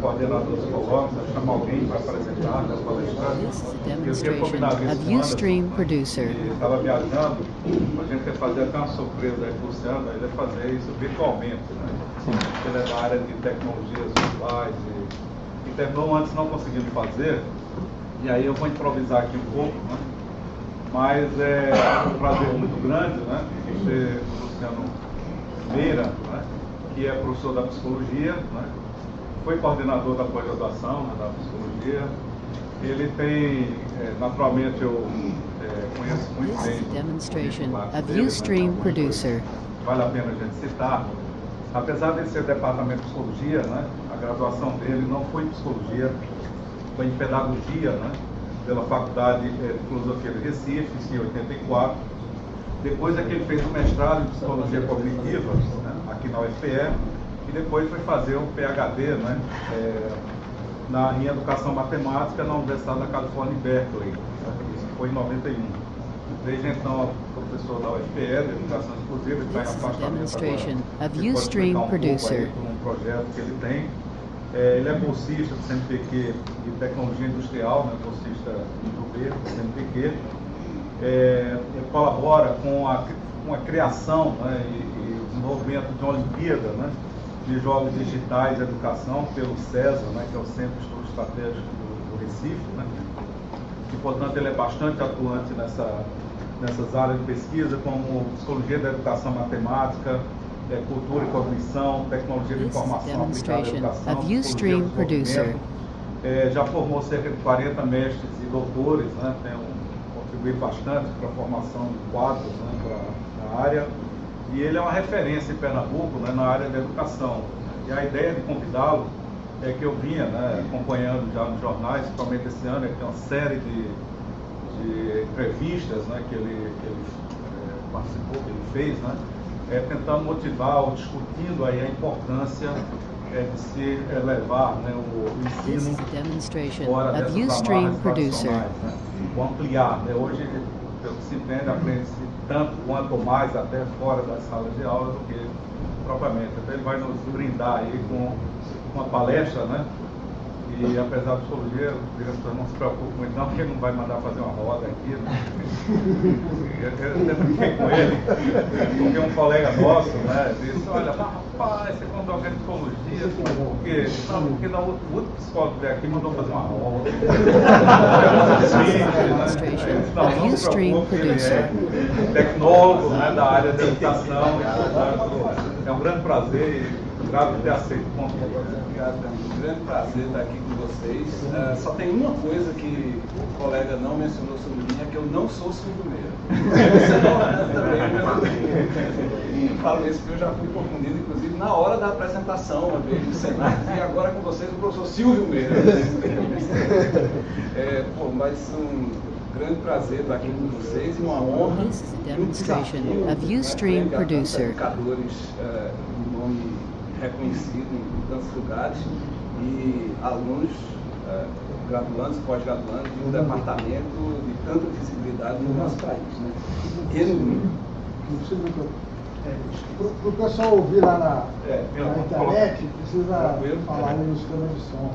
coordenador dos colóquios, a chamar alguém para apresentar, para palestrar. This is a demonstration of Ustream Producer. Estava viajando, a gente quer fazer até uma surpresa aí para o Luciano, ele vai fazer isso virtualmente, né? Ele é da área de tecnologias visuais e terminou antes não conseguindo fazer, e aí eu vou improvisar aqui um pouco, né? Mas é um prazer muito grande, né? Ter o Luciano Meira, né? Que é professor da psicologia, né? Foi coordenador da pós-graduação, né, da psicologia. Ele tem, naturalmente, eu conheço muito This bem is a demonstration of dele, Ustream né, Producer. vale a pena a gente citar. Apesar de ser departamento de psicologia, né, a graduação dele não foi em psicologia, foi em pedagogia, né, pela Faculdade de Filosofia de Recife, em 84. Depois é que ele fez o mestrado em psicologia cognitiva, né, aqui na UFPE, e depois foi fazer um PhD, né, em educação matemática na Universidade da Califórnia em Berkeley. Isso foi em 91. Desde então, professor da UFPE, de educação exclusiva, ele está em afastamento Demonstration agora. of Ele pode Ustream explicar um pouco Producer. aí por um projeto que ele tem. Ele é bolsista do CNPq de Tecnologia Industrial, né, bolsista do governo do CNPq. Ele colabora com a criação, né, e o desenvolvimento de uma Olimpíada, né, de Jogos Digitais e Educação pelo CESA, né, que é o Centro de Estudo Estratégico do Recife, né, e, portanto, ele é bastante atuante nessas áreas de pesquisa, como Psicologia da Educação Matemática, Cultura e Cognição, Tecnologia de Informação aplicada à Educação, of Ustream Producer. Já formou cerca de 40 mestres e doutores, né, contribuído bastante para a formação de quadros, né, para a área. E ele é uma referência em Pernambuco, né, na área da educação. E a ideia de convidá-lo é que eu vinha, né, acompanhando já nos jornais, principalmente esse ano, que tem uma série de entrevistas, né, que ele participou, que ele fez, né, tentando motivar ou discutindo aí a importância de se levar, né, o ensino fora dessas amarras tradicionais, né, ou ampliar. Né, hoje, pelo que se entende, aprende-se tanto quanto mais até fora das salas de aula do que propriamente. Então ele vai nos brindar aí com uma palestra, né? E apesar da psicologia, o diretor não se preocupe muito não, porque ele não vai mandar fazer uma roda aqui. Né? Eu brinquei com ele, porque um colega nosso, né, disse, olha, rapaz, você quando alguém de psicologia, porque no outro psicólogo que veio aqui mandou fazer uma roda. Não se preocupe, ele é tecnólogo, né, da área da educação, é um grande prazer e grato de ter aceito o convite. Obrigado, é um grande prazer estar aqui com vocês. Só tem uma coisa que o colega não mencionou sobre mim, é que eu não sou Silvio Meira. Você não é também, e falo isso porque eu já fui confundido, inclusive, na hora da apresentação, uma vez no Senado, e agora com vocês o professor Silvio Meira. Mas um grande prazer estar aqui com vocês e uma honra. This is a demonstration of Ustream Producer. Educadores de nome reconhecido em tantos lugares e alunos, graduandos e pós-graduandos de um departamento de tanta visibilidade no nosso país, né? Para o pessoal ouvir lá na internet, precisa falar aí nos câmeras de som.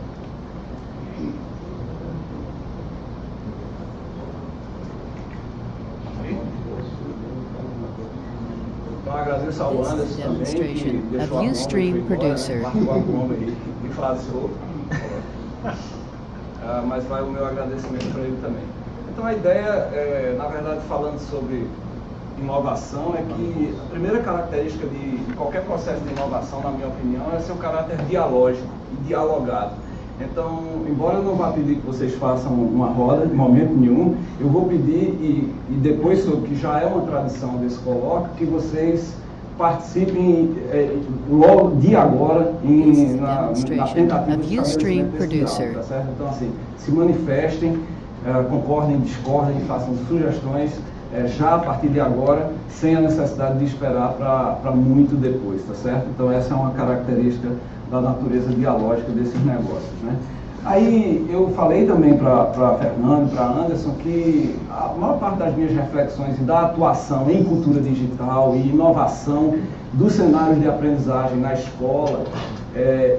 Então agradeço ao Anderson também, que deixou a marcou a nome e fraseou. Mas vai o meu agradecimento para ele também. Então a ideia, na verdade, falando sobre inovação, é que a primeira característica de qualquer processo de inovação, na minha opinião, é seu caráter dialógico e dialogado. Então, embora eu não vá pedir que vocês façam uma roda, de momento nenhum, eu vou pedir, e depois, que já é uma tradição desse colóquio, que vocês participem logo de agora na tentativa de estabelecimento desse diálogo, tá certo? Então, assim, se manifestem, concordem, discordem, façam sugestões já a partir de agora, sem a necessidade de esperar para muito depois, tá certo? Então, essa é uma característica da natureza dialógica desses negócios, né? Aí eu falei também para Fernando, para Anderson, que a maior parte das minhas reflexões e da atuação em cultura digital e inovação dos cenários de aprendizagem na escola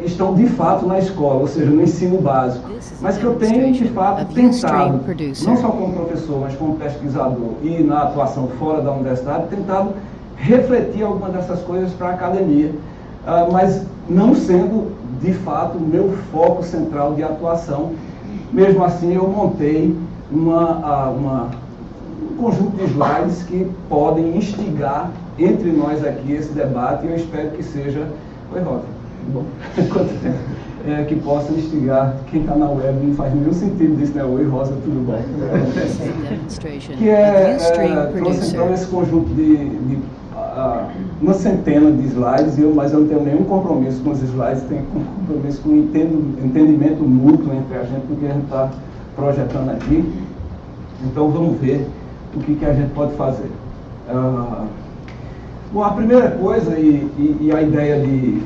estão de fato na escola, ou seja, no ensino básico, mas que eu tenho de fato tentado, não só como professor, mas como pesquisador e na atuação fora da universidade, tentado refletir algumas dessas coisas para a academia, mas não sendo de fato o meu foco central de atuação. Mesmo assim, eu montei um conjunto de slides que podem instigar entre nós aqui esse debate, e eu espero que seja... Oi, Rosa. Bom, que possa instigar quem está na web. Não faz nenhum sentido disso, né? Oi, Rosa, tudo bom? Que trouxe então esse conjunto de uma centena de slides, mas eu não tenho nenhum compromisso com os slides, tenho compromisso com o entendimento mútuo entre a gente do que a gente está projetando aqui. Então vamos ver o que a gente pode fazer. Bom, a primeira coisa, e a ideia de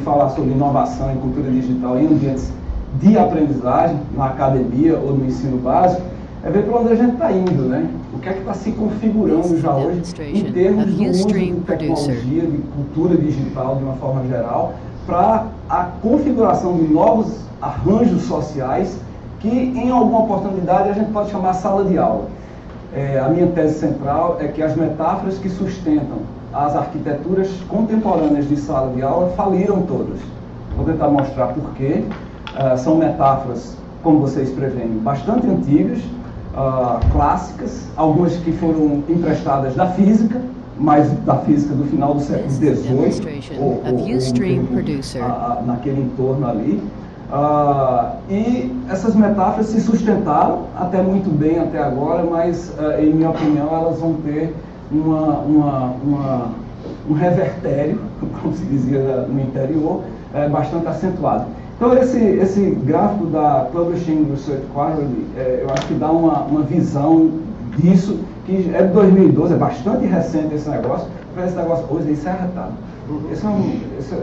falar sobre inovação e cultura digital em ambientes de aprendizagem, na academia ou no ensino básico, é ver para onde a gente está indo, né? O que é que está se configurando já hoje em termos do uso de tecnologia, de cultura digital de uma forma geral, para a configuração de novos arranjos sociais que, em alguma oportunidade, a gente pode chamar sala de aula. A minha tese central é que as metáforas que sustentam as arquiteturas contemporâneas de sala de aula faliram todas. Vou tentar mostrar por quê. São metáforas, como vocês preveem, bastante antigas, clássicas, algumas que foram emprestadas da física, mas da física do final do século XVIII, ou naquele entorno ali. E essas metáforas se sustentaram até muito bem até agora, mas, em minha opinião, elas vão ter um revertério, como se dizia no interior, bastante acentuado. Então, esse gráfico da Publishing Research Quarterly, eu acho que dá uma visão disso, que é de 2012, é bastante recente esse negócio. Esse negócio hoje, isso é arretado.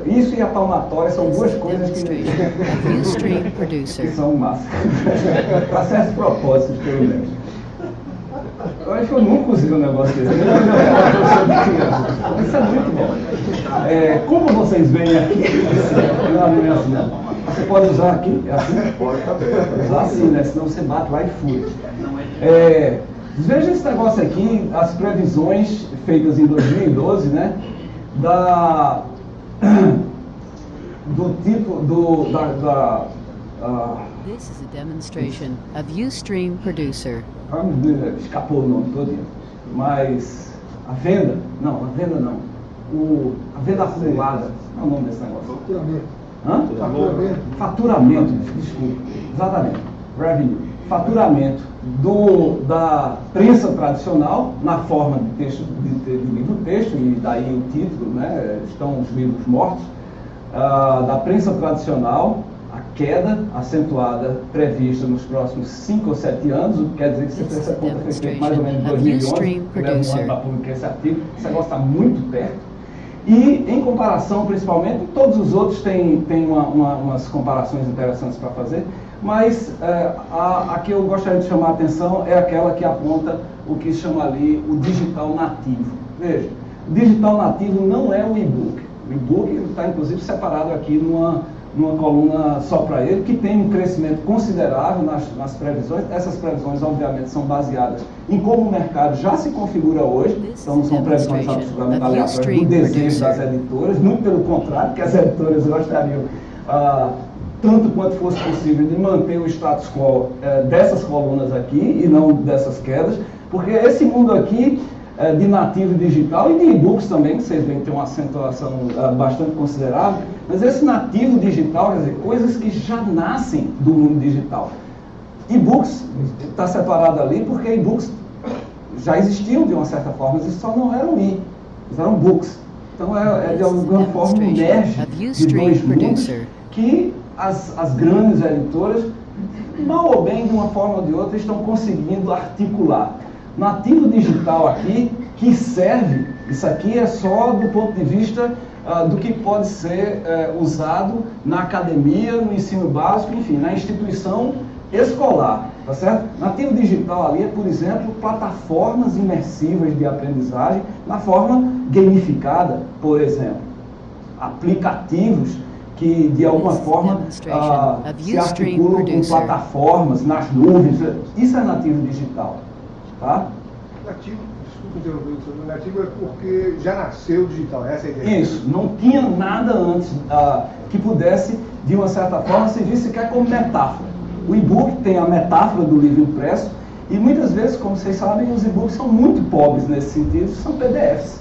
Isso e a palmatória são duas coisas que são massa. Para certos propósitos, pelo menos. Eu acho que eu nunca usei um negócio desse. Isso é muito bom. Como vocês veem aqui, não é assim, não. Você pode usar aqui? É assim? Pode também. Usar assim, né? Senão você bate lá e fura. Veja esse negócio aqui, as previsões feitas em 2012, né? Do tipo This is a demonstration of Ustream Producer. Escapou o nome todo, mas a venda não, a venda acumulada, não é o nome desse negócio. Faturamento, desculpa, exatamente, revenue, faturamento da prensa tradicional, na forma de texto, de livro-texto, e daí o título, né, estão os livros mortos, da prensa tradicional, a queda acentuada prevista nos próximos 5 ou 7 anos, o que quer dizer que essa conta foi feita mais ou menos em 2011, leva um ano para publicar esse artigo, esse negócio está muito perto. E, em comparação, principalmente, todos os outros têm umas comparações interessantes para fazer, mas a que eu gostaria de chamar a atenção é aquela que aponta o que se chama ali o digital nativo. Veja, o digital nativo não é o e-book. O e-book está, inclusive, separado aqui numa coluna só para ele, que tem um crescimento considerável nas previsões. Essas previsões, obviamente, são baseadas em como o mercado já se configura hoje, então não são previsões absolutamente aleatórias do desejo das editoras, muito pelo contrário, que as editoras gostariam, tanto quanto fosse possível, de manter o status quo dessas colunas aqui e não dessas quedas, porque esse mundo aqui de nativo digital e de e-books também, que vocês veem que tem uma acentuação bastante considerável, mas esse nativo digital, quer dizer, coisas que já nascem do mundo digital. E-books está separado ali porque e-books já existiam de uma certa forma, mas eles só não eram eles eram books. Então de alguma forma um merge de dois mundos que as grandes editoras, mal ou bem, de uma forma ou de outra, estão conseguindo articular. Nativo digital aqui, que serve, isso aqui é só do ponto de vista do que pode ser usado na academia, no ensino básico, enfim, na instituição escolar, tá certo? Nativo digital ali é, por exemplo, plataformas imersivas de aprendizagem na forma gamificada, por exemplo. Aplicativos que de alguma forma se articulam com plataformas nas nuvens. Isso é nativo digital, tá? Nativo, desculpa interromper, o nativo é porque já nasceu digital, essa é a ideia. Isso, não tinha nada antes que pudesse, de uma certa forma, servir sequer como metáfora. O e-book tem a metáfora do livro impresso, e muitas vezes, como vocês sabem, os e-books são muito pobres nesse sentido, são PDFs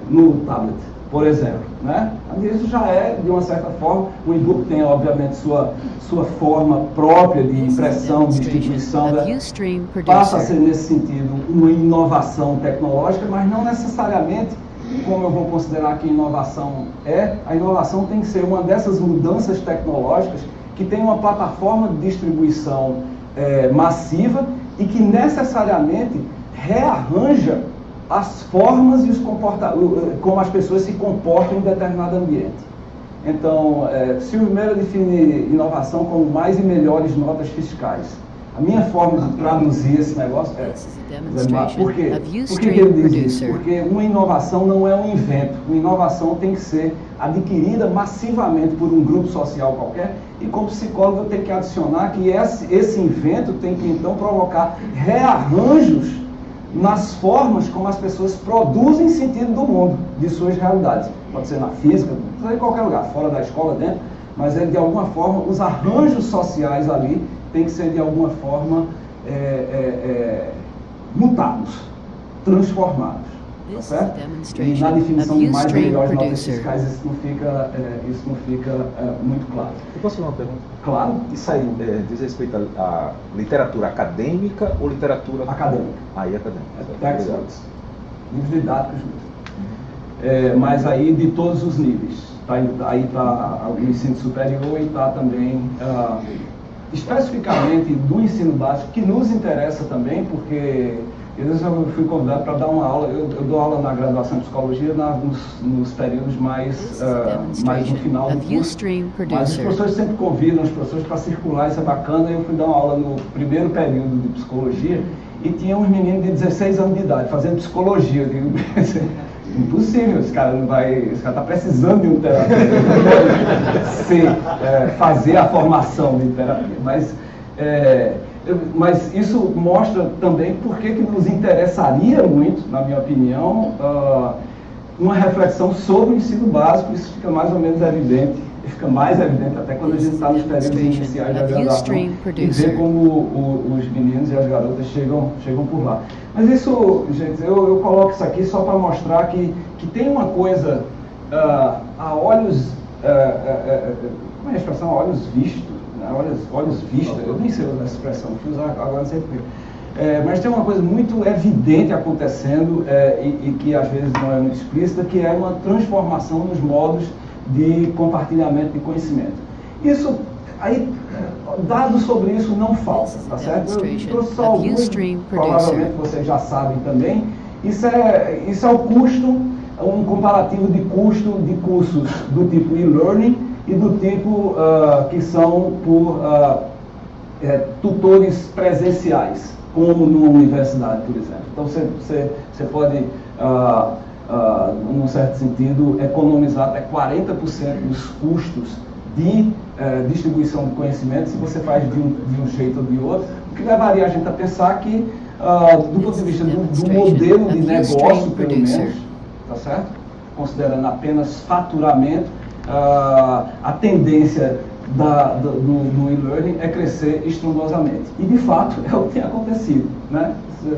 no tablet, por exemplo, né? Isso já é, de uma certa forma, o e-book tem, obviamente, sua forma própria de impressão, de distribuição, passa a ser, nesse sentido, uma inovação tecnológica, mas não necessariamente, como eu vou considerar que inovação a inovação tem que ser uma dessas mudanças tecnológicas que tem uma plataforma de distribuição massiva e que necessariamente rearranja as formas e os como as pessoas se comportam em determinado ambiente. Então, Silvio Meira define inovação como mais e melhores notas fiscais. A minha forma de traduzir esse negócio por quê? Por que ele diz isso? Porque uma inovação não é um invento. Uma inovação tem que ser adquirida massivamente por um grupo social qualquer, e como psicólogo eu tenho que adicionar que esse invento tem que então provocar rearranjos nas formas como as pessoas produzem sentido do mundo, de suas realidades. Pode ser na física, pode ser em qualquer lugar, fora da escola, dentro, mas de alguma forma os arranjos sociais ali têm que ser de alguma forma mutados, transformados. Tá certo? E na definição de mais e melhores notas fiscais isso não fica muito claro. Eu posso fazer uma pergunta? Claro. Isso aí diz respeito à literatura acadêmica ou literatura... Acadêmica. Aí, acadêmica. Textbooks. Livros didáticos mesmo. Mas aí de todos os níveis. Aí está o ensino superior e está também... especificamente do ensino básico, que nos interessa também, porque eu fui convidado para dar uma aula, eu dou aula na graduação em psicologia nos períodos mais no final do curso, mas os professores sempre convidam os professores para circular, isso é bacana. Eu fui dar uma aula no primeiro período de psicologia e tinha uns meninos de 16 anos de idade fazendo psicologia. Eu digo, impossível, esse cara está precisando de um terapeuta, fazer a formação de terapia, mas isso mostra também por que nos interessaria muito, na minha opinião, uma reflexão sobre o ensino básico. Isso fica mais ou menos evidente, fica mais evidente até quando a gente está nos períodos iniciais da graduação e vê como os meninos e as garotas chegam por lá. Mas isso, gente, eu coloco isso aqui só para mostrar que tem uma coisa a olhos, como é a expressão? A olhos vistos, né? olhos vistos, eu nem sei usar essa expressão, fui usar agora, não sei porquê. Mas tem uma coisa muito evidente acontecendo e que às vezes não é muito explícita, que é uma transformação nos modos de compartilhamento de conhecimento. Isso, aí, dados sobre isso não faltam, tá certo? Eu trouxe só alguns, provavelmente vocês já sabem também. Isso é o custo, um comparativo de custo de cursos do tipo e-learning e do tipo que são por tutores presenciais, como numa universidade, por exemplo. Então você pode, num certo sentido, economizar até 40% dos custos de distribuição de conhecimento se você faz de um jeito ou de outro, o que levaria a gente a pensar que, do ponto de vista do modelo de negócio, pelo menos, tá certo? Considerando apenas faturamento, a tendência do e-learning é crescer estrondosamente. E, de fato, é o que tem acontecido, né? Isso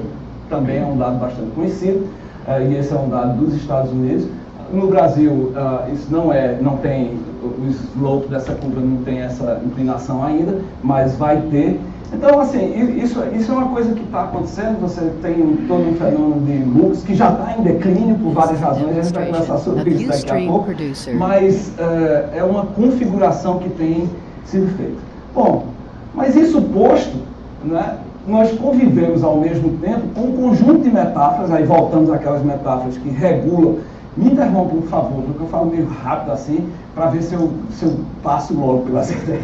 também é um dado bastante conhecido, e esse é um dado dos Estados Unidos. No Brasil, isso não tem, o slope dessa curva não tem essa inclinação ainda, mas vai ter. Então, assim, isso é uma coisa que está acontecendo. Você tem todo um fenômeno de MOOCs que já está em declínio por várias razões, a gente vai conversar sobre isso daqui a pouco, mas é uma configuração que tem sido feita. Bom, mas isso posto, né, nós convivemos ao mesmo tempo com um conjunto de metáforas, aí voltamos àquelas metáforas que regulam. Me interrompam, por favor, porque eu falo meio rápido assim, para ver se eu passo logo pelas ideias.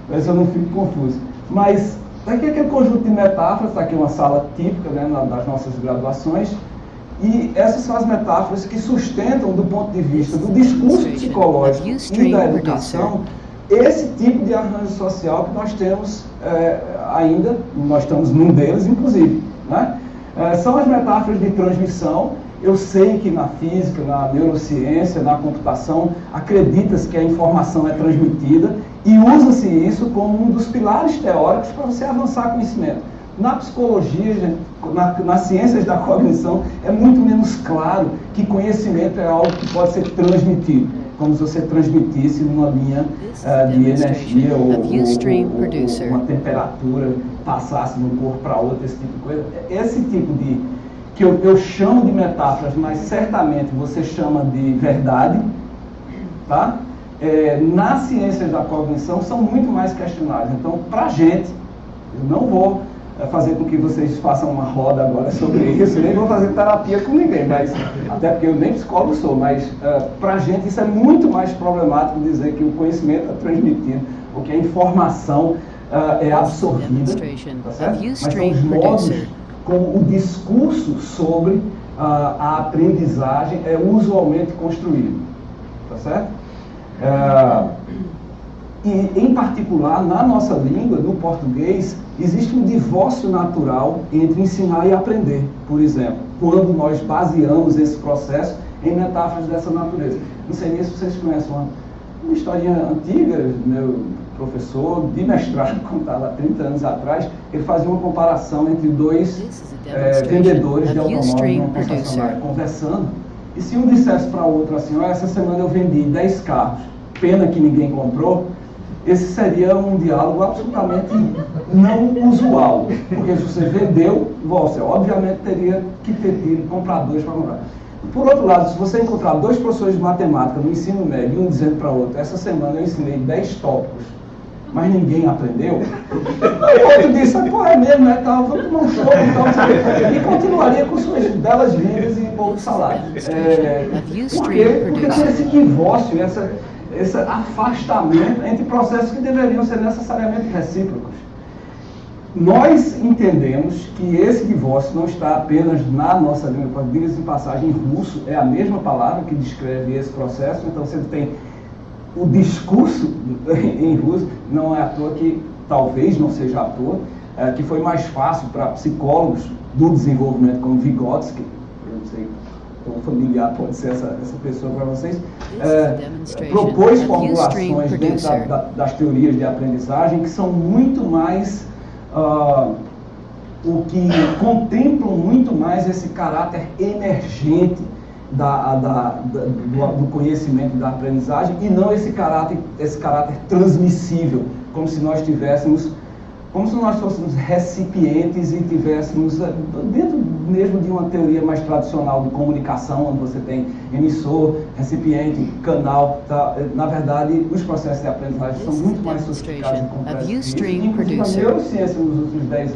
Mas eu não fico confuso. Mas, daqui aquele conjunto de metáforas, está aqui uma sala típica, né, das nossas graduações, E essas são as metáforas que sustentam, do ponto de vista do discurso psicológico e da educação, esse tipo de arranjo social que nós temos ainda, nós estamos num deles, inclusive. Né? São as metáforas de transmissão. Eu sei que na física, na neurociência, na computação, acredita-se que a informação é transmitida e usa-se isso como um dos pilares teóricos para você avançar conhecimento. Na psicologia, nas ciências da cognição, é muito menos claro que conhecimento é algo que pode ser transmitido, como se você transmitisse numa linha de energia ou uma temperatura, passasse de um corpo para outro, esse tipo de coisa. Esse tipo de, que eu chamo de metáforas, mas certamente você chama de verdade, tá? Nas ciências da cognição são muito mais questionáveis. Então, para a gente, eu não vou fazer com que vocês façam uma roda agora sobre isso, nem vou fazer terapia com ninguém, mas, até porque eu nem psicólogo sou, mas para a gente isso é muito mais problemático dizer que o conhecimento é transmitido, ou que a informação é absorvida, tá certo? Mas são os modos como o discurso sobre a aprendizagem é usualmente construído, tá certo? E, em particular, na nossa língua, no português, existe um divórcio natural entre ensinar e aprender, por exemplo, quando nós baseamos esse processo em metáforas dessa natureza. Não sei nem se vocês conhecem uma historinha antiga, meu professor de mestrado, contava há 30 anos atrás, ele fazia uma comparação entre dois vendedores de automóveis numa concessionária, conversando, e se um dissesse para o outro assim, essa semana eu vendi 10 carros, pena que ninguém comprou, esse seria um diálogo absolutamente não usual, porque se você vendeu, você obviamente teria que ter tido compradores para comprar. Por outro lado, se você encontrar dois professores de matemática no ensino médio, um dizendo para o outro, essa semana eu ensinei 10 tópicos, mas ninguém aprendeu, e o outro disse, pô, é mesmo, tal, vamos tomar um show e tal, e continuaria com suas belas vidas e bons salários. Por quê? Porque tem esse divórcio, esse afastamento entre processos que deveriam ser necessariamente recíprocos. Nós entendemos que esse divórcio não está apenas na nossa língua, diga-se de passagem, em russo é a mesma palavra que descreve esse processo, então você tem o discurso em russo, não é à toa que, talvez não seja à toa, que foi mais fácil para psicólogos do desenvolvimento como Vygotsky, eu não sei quão familiar pode ser essa pessoa para vocês, propôs formulações dentro das teorias de aprendizagem que são muito mais, o que contemplam muito mais esse caráter emergente do conhecimento da aprendizagem e não esse caráter transmissível, como se nós fôssemos recipientes e tivéssemos, dentro mesmo de uma teoria mais tradicional de comunicação, onde você tem emissor, recipiente, canal, tá? Na verdade, os processos de aprendizagem são muito mais sofisticados e complexos. Inclusive, a neurociência nos últimos 10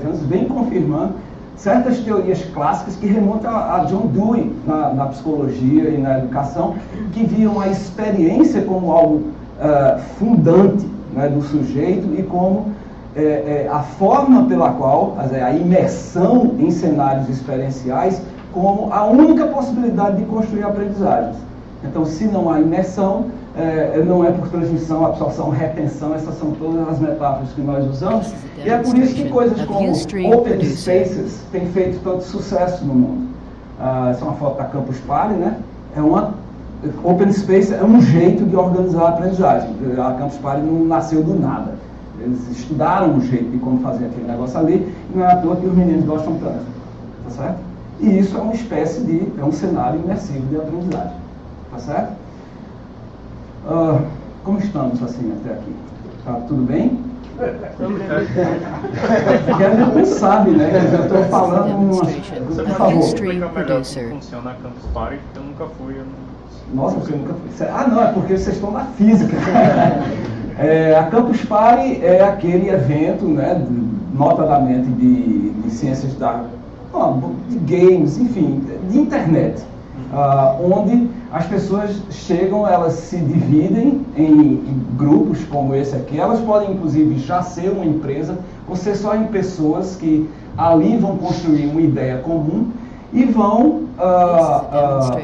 anos vem confirmando certas teorias clássicas que remontam a John Dewey na psicologia e na educação, que viam a experiência como algo fundante, né, do sujeito e como a forma pela qual, a imersão em cenários experienciais, como a única possibilidade de construir aprendizagens. Então, se não há imersão, não é por transmissão, absorção, retenção, essas são todas as metáforas que nós usamos, e é por isso que coisas como Open Spaces têm feito tanto sucesso no mundo. Essa é uma foto da Campus Party, né? Open Space é um jeito de organizar a aprendizagem. A Campus Party não nasceu do nada. Eles estudaram o jeito de como fazer aquele negócio ali, e não é à toa que os meninos gostam tanto, tá certo? E isso é uma espécie de, um cenário imersivo de aprendizagem, tá certo? Como estamos assim até aqui? Tá tudo bem? Porque a gente não sabe, né? Eu estou falando Você por favor. Explica melhor como funciona a Campus Party, porque eu nunca fui. Nossa, você nunca foi. Não, é porque vocês estão na física. A Campus Party é aquele evento, né, notadamente de ciências de games, enfim, de internet, onde as pessoas chegam, elas se dividem em grupos como esse aqui, elas podem inclusive já ser uma empresa, ou ser só em pessoas que ali vão construir uma ideia comum, e vão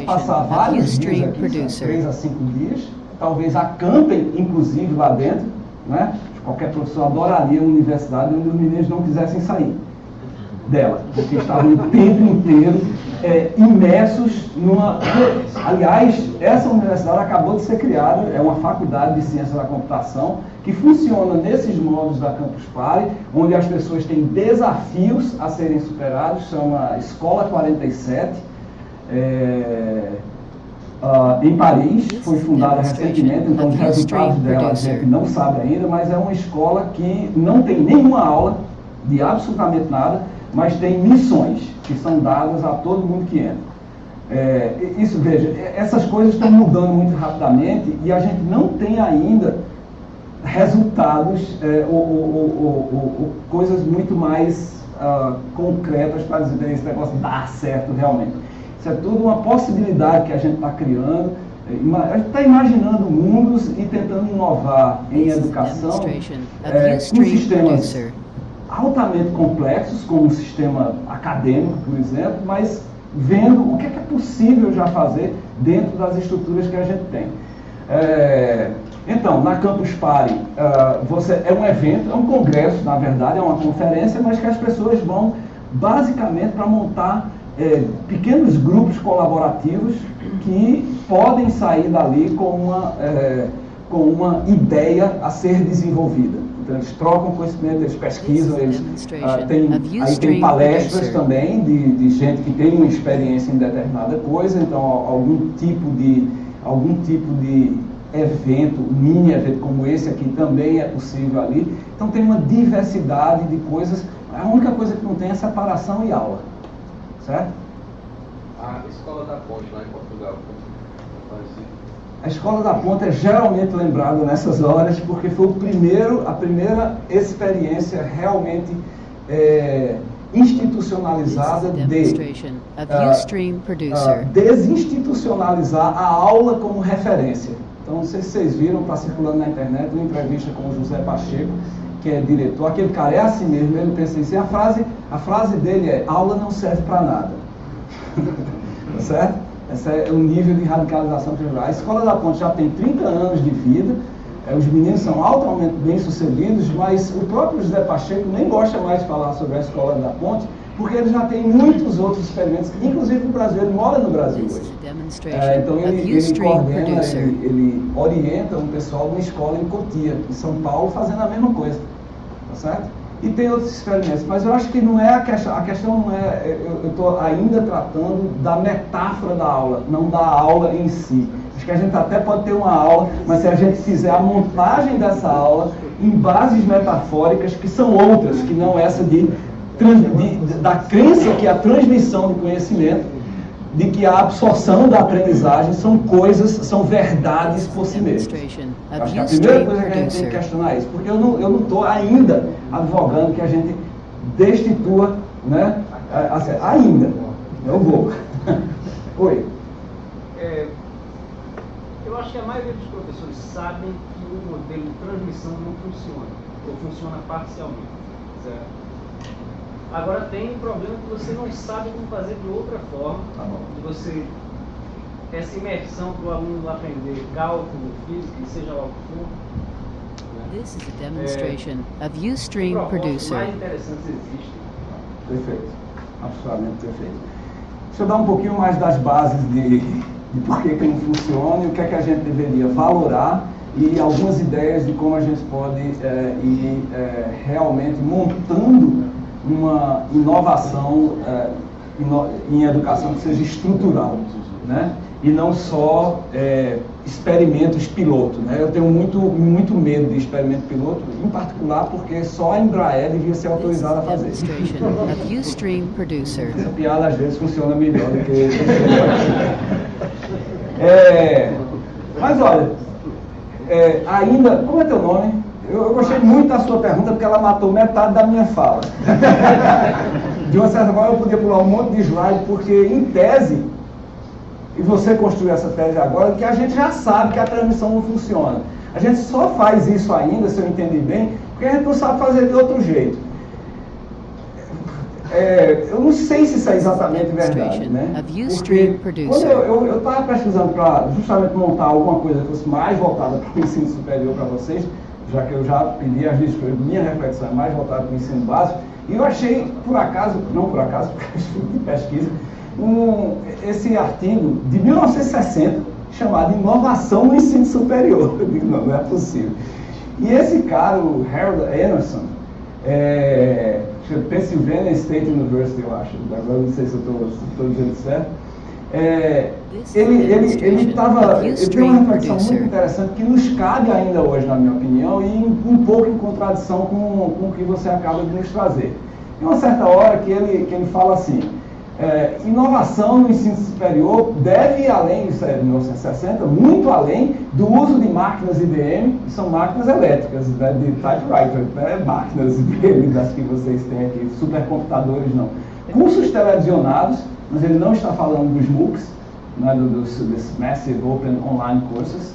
passar vários dias aqui, 3 a 5 dias, talvez acampem, inclusive, lá dentro, né? Qualquer professor adoraria uma universidade onde os meninos não quisessem sair dela, porque estavam o tempo inteiro imersos numa... Aliás, essa universidade acabou de ser criada, é uma faculdade de ciência da computação, que funciona nesses modos da Campus Party, onde as pessoas têm desafios a serem superados, chama Escola 47, em Paris, foi fundada recentemente, então os resultados dela a gente não sabe ainda, mas é uma escola que não tem nenhuma aula de absolutamente nada, mas tem missões que são dadas a todo mundo que entra. Isso, veja, essas coisas estão mudando muito rapidamente e a gente não tem ainda resultados ou coisas muito mais concretas para dizer que esse negócio dá certo realmente. Isso é tudo uma possibilidade que a gente está criando. A gente está imaginando mundos e tentando inovar em educação com sistemas altamente complexos, como o sistema acadêmico, por exemplo, mas vendo o que é possível já fazer dentro das estruturas que a gente tem. Então, na Campus Party, é um evento, é um congresso, na verdade, é uma conferência, mas que as pessoas vão basicamente para montar pequenos grupos colaborativos que podem sair dali com uma ideia a ser desenvolvida. Então, eles trocam conhecimento, eles pesquisam, aí tem palestras também de gente que tem uma experiência em determinada coisa, então algum tipo de evento, mini evento como esse aqui também é possível ali. Então tem uma diversidade de coisas. A única coisa que não tem é separação e aula. Certo? A Escola da Ponte lá em Portugal, a Escola da Ponte é geralmente lembrada nessas horas porque foi a primeira experiência realmente institucionalizada de desinstitucionalizar a aula como referência. Então, não sei se vocês viram, está circulando na internet uma entrevista com o José Pacheco, que é diretor. Aquele cara é assim mesmo, ele pensa assim, a frase dele é: aula não serve para nada. Tá certo? Esse é o nível de radicalização que a Escola da Ponte já tem 30 anos de vida, os meninos são altamente bem-sucedidos, mas o próprio José Pacheco nem gosta mais de falar sobre a Escola da Ponte, porque ele já tem muitos outros experimentos, inclusive o Brasil, ele mora no Brasil hoje. Então ele coordena, ele orienta um pessoal de uma escola em Cotia, em São Paulo, fazendo a mesma coisa, tá certo? E tem outros experimentos, mas eu acho que não é a questão não é, eu estou ainda tratando da metáfora da aula, não da aula em si. Acho que a gente até pode ter uma aula, mas se a gente fizer a montagem dessa aula em bases metafóricas que são outras, que não essa da crença que a transmissão de conhecimento, de que a absorção da aprendizagem são coisas, são verdades por si mesmas. Acho que a primeira coisa que a gente tem que questionar é isso, porque eu não estou ainda advogando que a gente destitua, né? Ainda. Eu vou. Oi. Eu acho que a maioria dos professores sabem que o modelo de transmissão não funciona, ou funciona parcialmente, certo? Agora tem um problema que você não sabe como fazer de outra forma, de você, essa imersão para o aluno aprender cálculo, física, seja lá o que for. This is a demonstration of Ustream Producer. Mais interessantes existem. Perfeito, absolutamente perfeito. Deixa eu dar um pouquinho mais das bases de por que não funciona e o que é que a gente deveria valorar e algumas ideias de como a gente pode ir realmente montando uma inovação em educação que seja estrutural, né? E não só experimentos piloto, né? Eu tenho muito medo de experimento piloto, em particular porque só a Embraer devia ser autorizada a fazer. Essa piada às vezes funciona melhor do que mas olha, ainda, como é teu nome? Eu gostei muito da sua pergunta porque ela matou metade da minha fala. De uma certa forma eu podia pular um monte de slide porque em tese, e você construiu essa tese agora, que a gente já sabe que a transmissão não funciona. A gente só faz isso ainda, se eu entendi bem, porque a gente não sabe fazer de outro jeito. eu não sei se isso é exatamente verdade, né? Porque quando eu estava pesquisando para justamente montar alguma coisa que fosse mais voltada para o ensino superior para vocês, já que eu já pedi as listas, minha reflexão é mais voltada para o ensino básico, e eu achei, por acaso, não por acaso, porque eu estudo de pesquisa, esse artigo de 1960, chamado Inovação no Ensino Superior. Eu digo, não é possível. E esse cara, o Harold Anderson, Pennsylvania State University, eu acho, agora não sei se eu estou dizendo certo, ele tem uma reflexão muito interessante que nos cabe ainda hoje, na minha opinião, e um pouco em contradição com o que você acaba de nos trazer. Tem uma certa hora que ele fala assim, inovação no ensino superior deve ir além, isso é de 1960, muito além do uso de máquinas IBM, que são máquinas elétricas, né, de typewriter, né, máquinas IBM das que vocês têm aqui, supercomputadores não. Cursos televisionados, mas ele não está falando dos MOOCs, né, dos Massive Open Online Courses,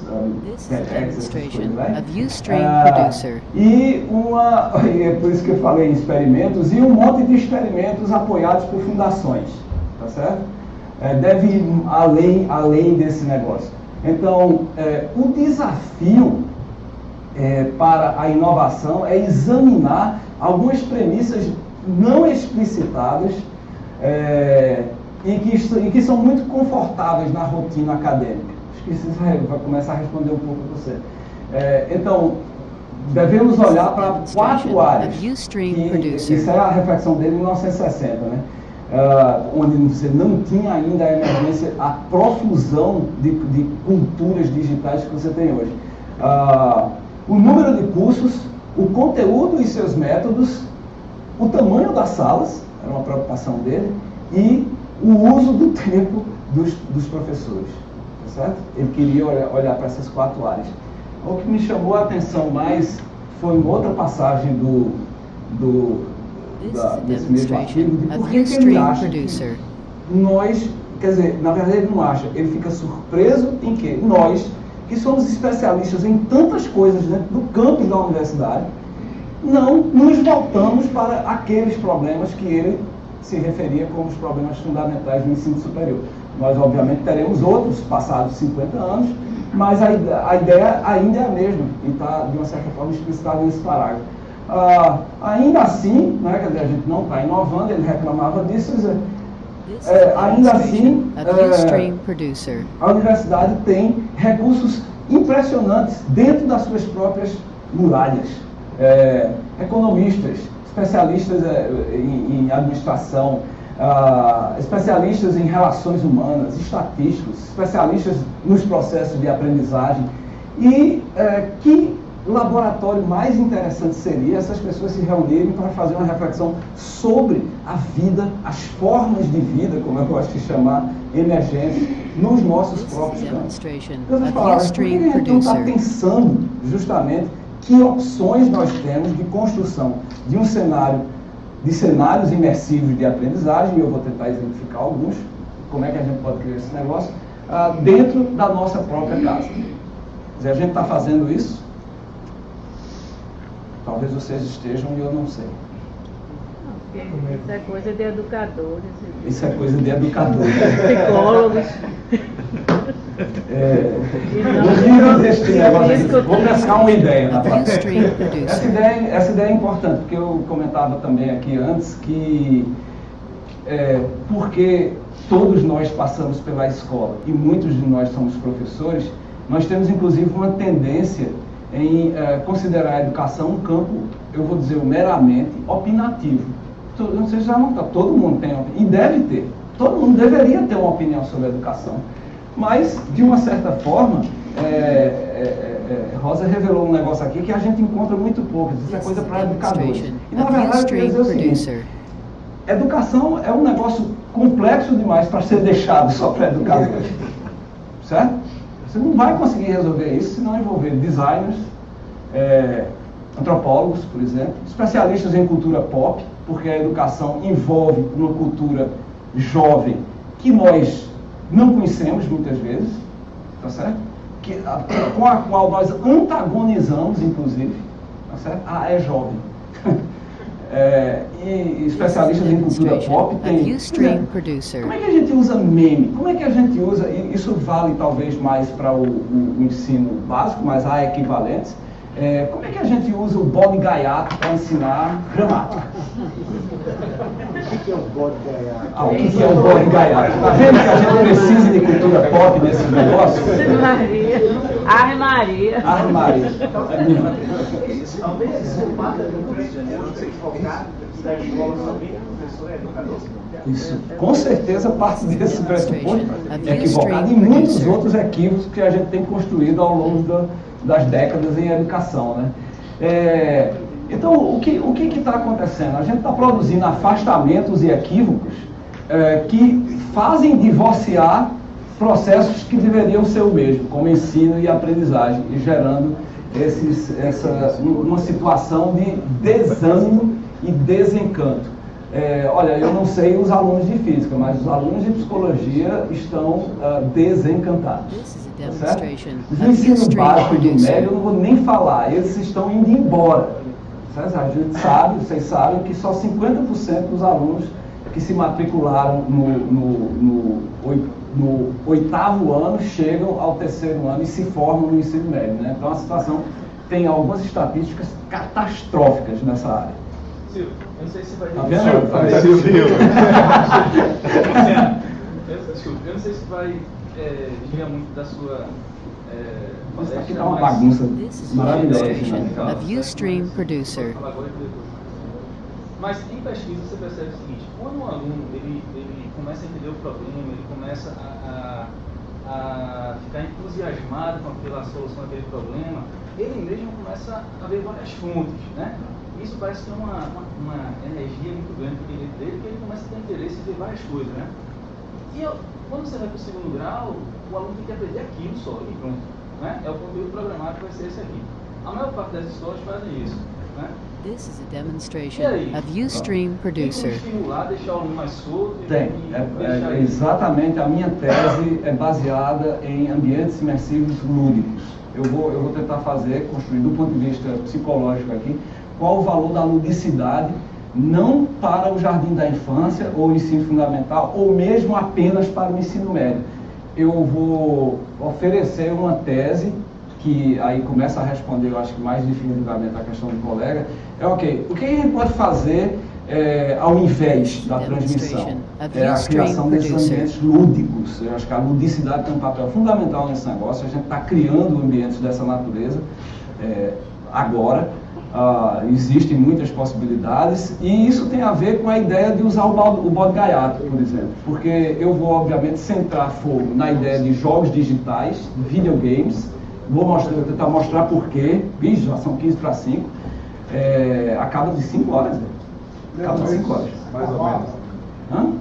e é por isso que eu falei em experimentos, e um monte de experimentos apoiados por fundações, tá certo? Deve ir além desse negócio. Então, o desafio para a inovação é examinar algumas premissas não explicitadas e que são muito confortáveis na rotina acadêmica. Acho que isso vai começar a responder um pouco a você. Então, devemos olhar para 4 áreas. Isso é a reflexão dele em 1960, né? Onde você não tinha ainda a emergência, a profusão de culturas digitais que você tem hoje. O número de cursos, o conteúdo e seus métodos, o tamanho das salas, era uma preocupação dele, e o uso do tempo dos professores, tá certo? Ele queria olhar para essas 4 áreas. O que me chamou a atenção mais foi uma outra passagem desse mesmo artigo, de por que ele acha que nós, quer dizer, na verdade ele não acha, ele fica surpreso em que nós, que somos especialistas em tantas coisas dentro do campus da universidade, não nos voltamos para aqueles problemas que ele se referia como os problemas fundamentais do ensino superior. Nós, obviamente, teremos outros passados 50 anos, mas a ideia ainda é a mesma, e está, de uma certa forma, explicitada nesse parágrafo. Ainda assim, né, quer dizer, a gente não está inovando, ele reclamava disso, ainda assim, a universidade tem recursos impressionantes dentro das suas próprias muralhas. Economistas, especialistas em administração, especialistas em relações humanas, estatísticos, especialistas nos processos de aprendizagem. E que laboratório mais interessante seria essas pessoas se reunirem para fazer uma reflexão sobre a vida, as formas de vida, como eu gosto de chamar, emergentes, nos nossos próprios campos. Eu vou falar, por que a gente não está pensando justamente que opções nós temos de construção de um cenário, de cenários imersivos de aprendizagem, e eu vou tentar exemplificar alguns, como é que a gente pode criar esse negócio, dentro da nossa própria casa. Se a gente está fazendo isso, talvez vocês estejam e eu não sei. Isso é coisa de educadores. Isso é coisa de educadores. Psicólogos. Vou pescar uma ideia na plateia. Essa ideia é importante, porque eu comentava também aqui antes que porque todos nós passamos pela escola e muitos de nós somos professores, nós temos inclusive uma tendência em considerar a educação um campo, eu vou dizer, meramente opinativo. Não sei se já não está, todo mundo tem, e deve ter, todo mundo deveria ter uma opinião sobre a educação. Mas, de uma certa forma, Rosa revelou um negócio aqui que a gente encontra muito pouco. Isso é coisa para educadores. E, na verdade, eu queria dizer o seguinte: educação é um negócio complexo demais para ser deixado só para educadores. Certo? Você não vai conseguir resolver isso se não envolver designers, antropólogos, por exemplo, especialistas em cultura pop, porque a educação envolve uma cultura jovem que nós não conhecemos muitas vezes, tá certo? Com a qual nós antagonizamos, inclusive, tá certo? É jovem. e especialistas em cultura pop têm. Como é que a gente usa meme? Como é que a gente usa, e isso vale talvez mais para o ensino básico, mas há equivalentes, como é que a gente usa o bode gaiato para ensinar gramática? O que é o bode gaiato? O que é o bode gaiato? Está vendo que a gente precisa de cultura pop nesse negócio? Ave Maria. Ave Maria. Talvez isso parte do Rio de Janeiro, não sei focar da escola somente professor e educador. Isso, com certeza, parte desse pressuposto é equivocado e muitos outros equívocos que a gente tem construído ao longo das décadas em educação, né? Então, o que está acontecendo? A gente está produzindo afastamentos e equívocos que fazem divorciar processos que deveriam ser o mesmo, como ensino e aprendizagem, e gerando uma situação de desânimo e desencanto. Olha, eu não sei os alunos de física, mas os alunos de psicologia estão desencantados. Certo? Os ensino básico e do médio eu não vou nem falar, eles estão indo embora. A gente sabe, vocês sabem que só 50% dos alunos que se matricularam no 8º ano chegam ao 3º ano e se formam no ensino médio, né? Então a situação tem algumas estatísticas catastróficas nessa área. Silvio, eu não sei se vai... Tá vendo? Silvio. Eu não sei se vai desviar muito da sua... Isso aqui tá uma bagunça maravilhosa. Ustream producer. Mas em pesquisa você percebe o seguinte: quando um aluno ele começa a entender o problema, ele começa a ficar entusiasmado com aquela solução daquele problema, ele mesmo começa a ver várias fontes, né? Isso parece ter uma energia muito grande dele, porque ele começa a ter interesse em ver várias coisas, né? E quando você vai para o 2º grau, o aluno tem que aprender aquilo só e pronto, né? É o conteúdo programático, vai ser esse aqui. A maior parte das escolas fazem isso, né? This is a demonstration of Ustream producer. Tem como estimular, deixar o aluno mais solto? Tem. Exatamente, a minha tese é baseada em ambientes imersivos lúdicos. Eu vou tentar construir do ponto de vista psicológico aqui, qual o valor da ludicidade, não para o jardim da infância ou o ensino fundamental, ou mesmo apenas para o ensino médio. Eu vou oferecer uma tese que aí começa a responder, eu acho que mais definitivamente a questão do colega, o que a gente pode fazer ao invés da transmissão? É a criação desses ambientes lúdicos. Eu acho que a ludicidade tem um papel fundamental nesse negócio. A gente está criando ambientes dessa natureza agora. Existem muitas possibilidades e isso tem a ver com a ideia de usar o bode gaiato, por exemplo, porque eu vou obviamente centrar fogo na ideia de jogos digitais, videogames. Vou tentar mostrar por quê. Bicho, já são 15 para 5. Acaba de 5 horas. Acaba de 5 horas. Mais ou menos.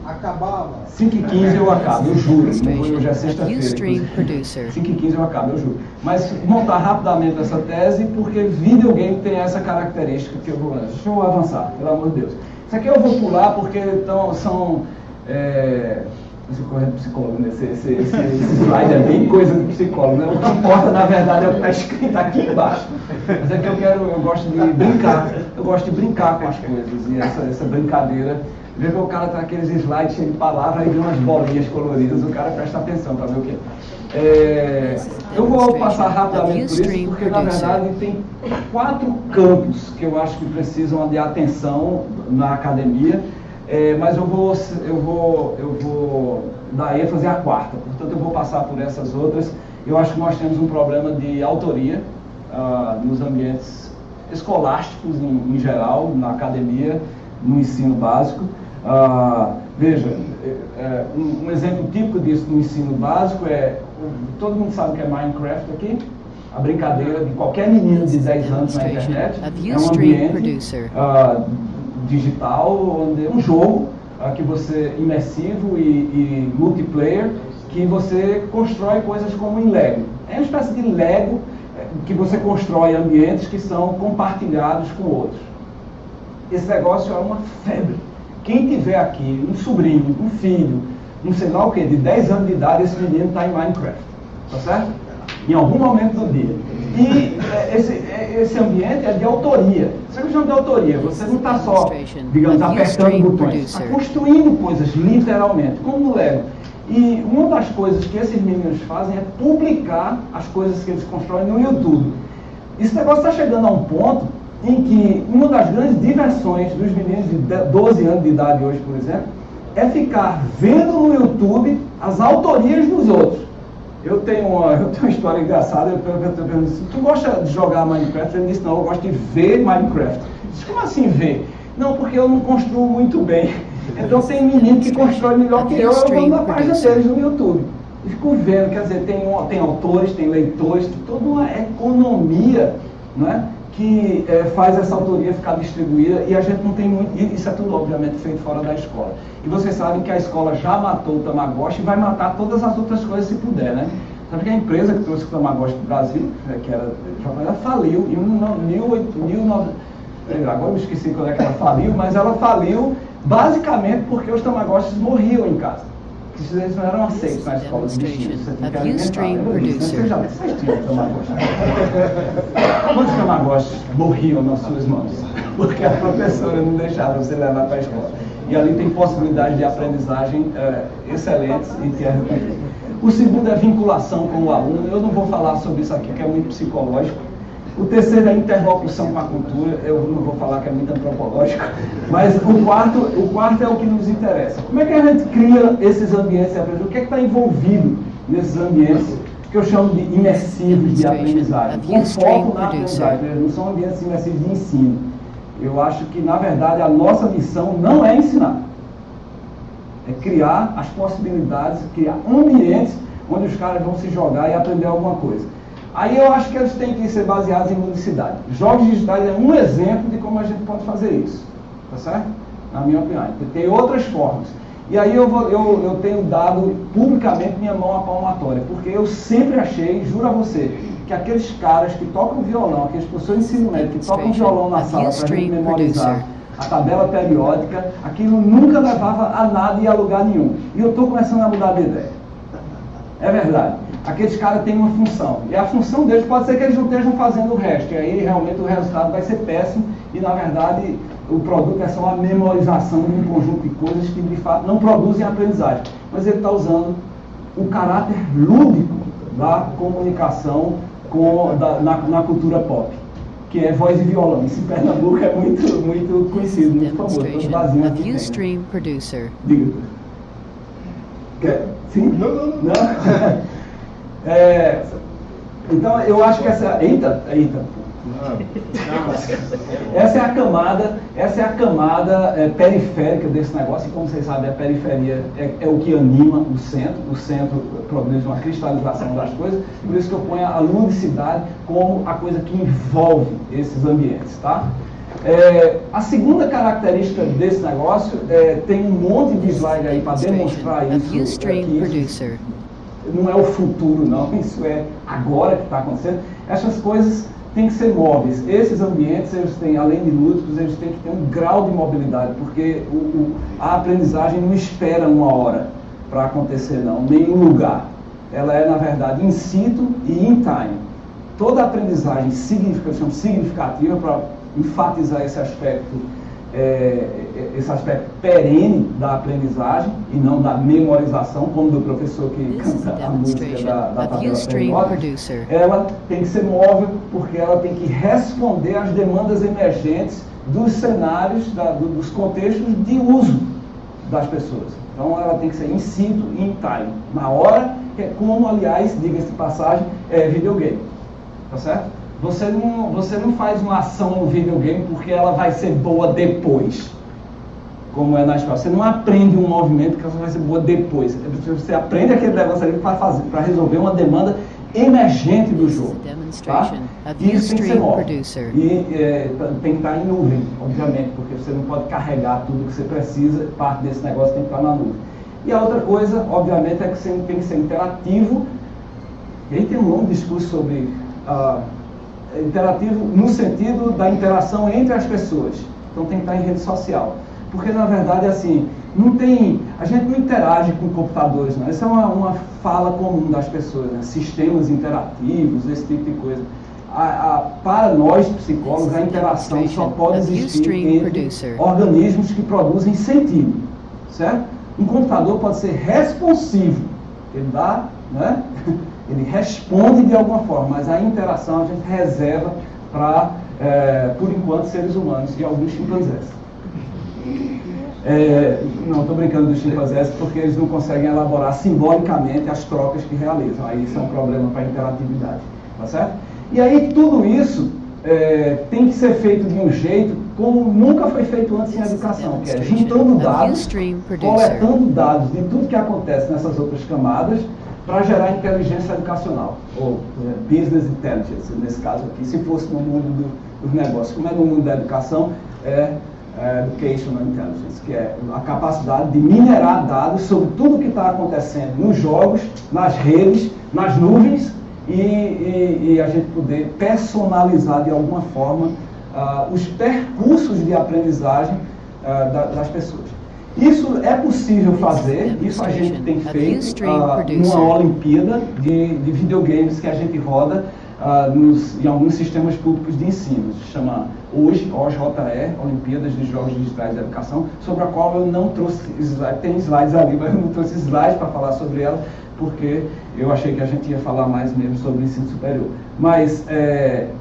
Acabava. 5h15 eu acabo, eu juro. Hoje é sexta-feira. 5h15 eu acabo, eu juro. Mas montar rapidamente essa tese, porque videogame tem essa característica que eu vou... Deixa eu avançar, pelo amor de Deus. Isso aqui eu vou pular porque são... Esse correto psicólogo, né? Esse slide é bem coisa de psicólogo, né? O que importa, na verdade, é o que está escrito aqui embaixo. Mas é que eu gosto de brincar. Eu gosto de brincar com as coisas. E essa brincadeira... Vê que o cara tá aqueles slides cheios de palavras e vê umas bolinhas coloridas, o cara presta atenção para ver o que é. Eu vou passar rapidamente por isso, porque na verdade tem 4 campos que eu acho que precisam de atenção na academia, mas eu vou dar ênfase à 4ª, portanto eu vou passar por essas outras. Eu acho que nós temos um problema de autoria nos ambientes escolásticos em geral, na academia, no ensino básico. Veja, um exemplo típico disso no ensino básico todo mundo sabe o que é Minecraft aqui? A brincadeira de qualquer menino de 10 anos na internet. É um ambiente digital, onde um jogo imersivo e multiplayer, que você constrói coisas como em Lego. É uma espécie de Lego que você constrói ambientes que são compartilhados com outros. Esse negócio é uma febre. Quem tiver aqui um sobrinho, um filho, não sei lá o que, de 10 anos de idade, esse menino está em Minecraft. Tá certo? em algum momento do dia. E esse ambiente é de autoria. Isso é questão de autoria. Você não está só, digamos, apertando botões, está construindo coisas, literalmente, como no Lego. E uma das coisas que esses meninos fazem é publicar as coisas que eles constroem no YouTube. Esse negócio está chegando a um ponto em que uma das grandes diversões dos meninos de 12 anos de idade hoje, por exemplo, é ficar vendo no YouTube as autorias dos outros. Eu tenho uma história engraçada, eu pergunto assim, tu gosta de jogar Minecraft? Ele disse, não, eu gosto de ver Minecraft. Eu disse, como assim ver? Não, porque eu não construo muito bem. Então tem menino que constrói melhor que eu vou na página deles no YouTube. E fico vendo, quer dizer, tem autores, tem leitores, tem toda uma economia, não é? Que faz essa autoria ficar distribuída e a gente não tem muito. E isso é tudo, obviamente, feito fora da escola. E vocês sabem que a escola já matou o Tamagotchi e vai matar todas as outras coisas se puder, né? Sabe que a empresa que trouxe o Tamagotchi para o Brasil, que era japonesa, faliu em 1900. Agora eu esqueci quando é que ela faliu, mas ela faliu basicamente porque os Tamagotchis morriam em casa. Eles não eram aceitos na escola de bichinhos. Você tem que alimentar. Você já tinha Tamagotchi. Quantos Tamagotchis morriam nas suas mãos? Porque a professora não deixava você levar para a escola. E ali tem possibilidades de aprendizagem excelentes e que o segundo é vinculação com o aluno. Eu não vou falar sobre isso aqui, que é muito psicológico. O terceiro é interlocução com a cultura. Eu não vou falar que é muito antropológico. Mas o quarto é o que nos interessa. Como é que a gente cria esses ambientes de aprendizagem? O que é que está envolvido nesses ambientes que eu chamo de imersivos de aprendizagem? Com foco na aprendizagem. Não são ambientes imersivos de ensino. Eu acho que, na verdade, a nossa missão não é ensinar. É criar as possibilidades, criar ambientes onde os caras vão se jogar e aprender alguma coisa. Aí eu acho que eles têm que ser baseados em ludicidade. Jogos digitais é um exemplo de como a gente pode fazer isso. Tá certo? Na minha opinião. Tem outras formas. E aí eu tenho dado publicamente minha mão à palmatória, porque eu sempre achei, juro a você, que aqueles caras que tocam violão, aqueles professores de ensino médio que tocam violão na sala para a gente memorizar a tabela periódica, aquilo nunca levava a nada e a lugar nenhum. E eu estou começando a mudar de ideia. É verdade. Aqueles caras têm uma função. E a função deles pode ser que eles não estejam fazendo o resto. E aí realmente o resultado vai ser péssimo. E na verdade o produto é só uma memorização de um conjunto de coisas que de fato não produzem aprendizagem. Mas ele está usando o caráter lúdico da comunicação na cultura pop, que é voz e violão. Isso em Pernambuco é muito conhecido, muito famoso. Ustream producer. Diga. Sim? Não. Então eu acho que essa. Eita. Essa é a camada periférica desse negócio, e como vocês sabem, a periferia é o que anima o centro produz uma cristalização das coisas, por isso que eu ponho a ludicidade como a coisa que envolve esses ambientes, tá? A segunda característica desse negócio tem um monte de slide aí para demonstrar isso. Não é o futuro, não, isso é agora que está acontecendo. Essas coisas têm que ser móveis. Esses ambientes, eles têm, além de lúdicos, eles têm que ter um grau de mobilidade, porque a aprendizagem não espera uma hora para acontecer, não, nem um lugar. Ela é, na verdade, in situ e in time. Toda aprendizagem significativa, para enfatizar esse aspecto perene da aprendizagem e não da memorização, como do professor que canta a música da tabela periódica. Ela tem que ser móvel porque ela tem que responder às demandas emergentes dos cenários, dos contextos de uso das pessoas. Então ela tem que ser in situ e in time, na hora, como, aliás, diga-se de passagem, é videogame. Tá certo? Você não faz uma ação no videogame porque ela vai ser boa depois, como é na escola. Você não aprende um movimento que ela vai ser boa depois. Você aprende aquele negócio ali para resolver uma demanda emergente do jogo. Tá? E isso tem que ser móvel. E tem que estar em nuvem, obviamente, porque você não pode carregar tudo que você precisa, parte desse negócio tem que estar na nuvem. E a outra coisa, obviamente, é que você tem que ser interativo. E aí tem um longo discurso sobre... interativo no sentido da interação entre as pessoas. Então tem que estar em rede social. Porque, na verdade, assim, a gente não interage com computadores, não. Essa é uma fala comum das pessoas, né? Sistemas interativos, esse tipo de coisa. Para nós, psicólogos, a interação só pode existir entre organismos que produzem sentido, certo? Um computador pode ser responsivo, ele dá, né? Ele responde de alguma forma, mas a interação a gente reserva para, por enquanto, seres humanos e alguns chimpanzés. Não, estou brincando dos chimpanzés porque eles não conseguem elaborar simbolicamente as trocas que realizam. Aí isso é um problema para a interatividade, tá certo? E aí tudo isso tem que ser feito de um jeito como nunca foi feito antes em educação, que é juntando dados, coletando dados de tudo que acontece nessas outras camadas para gerar inteligência educacional, ou business intelligence, nesse caso aqui, se fosse no mundo dos negócios. Como é no mundo da educação, educational intelligence, que é a capacidade de minerar dados sobre tudo o que está acontecendo nos jogos, nas redes, nas nuvens, e a gente poder personalizar de alguma forma os percursos de aprendizagem das pessoas. Isso é possível fazer, isso a gente tem feito numa Olimpíada de videogames que a gente roda em alguns sistemas públicos de ensino. Se chama hoje, OJE, Olimpíadas de Jogos Digitais de Educação, sobre a qual eu não trouxe slides. Tem slides ali, mas eu não trouxe slides para falar sobre ela, porque eu achei que a gente ia falar mais mesmo sobre o ensino superior. Mas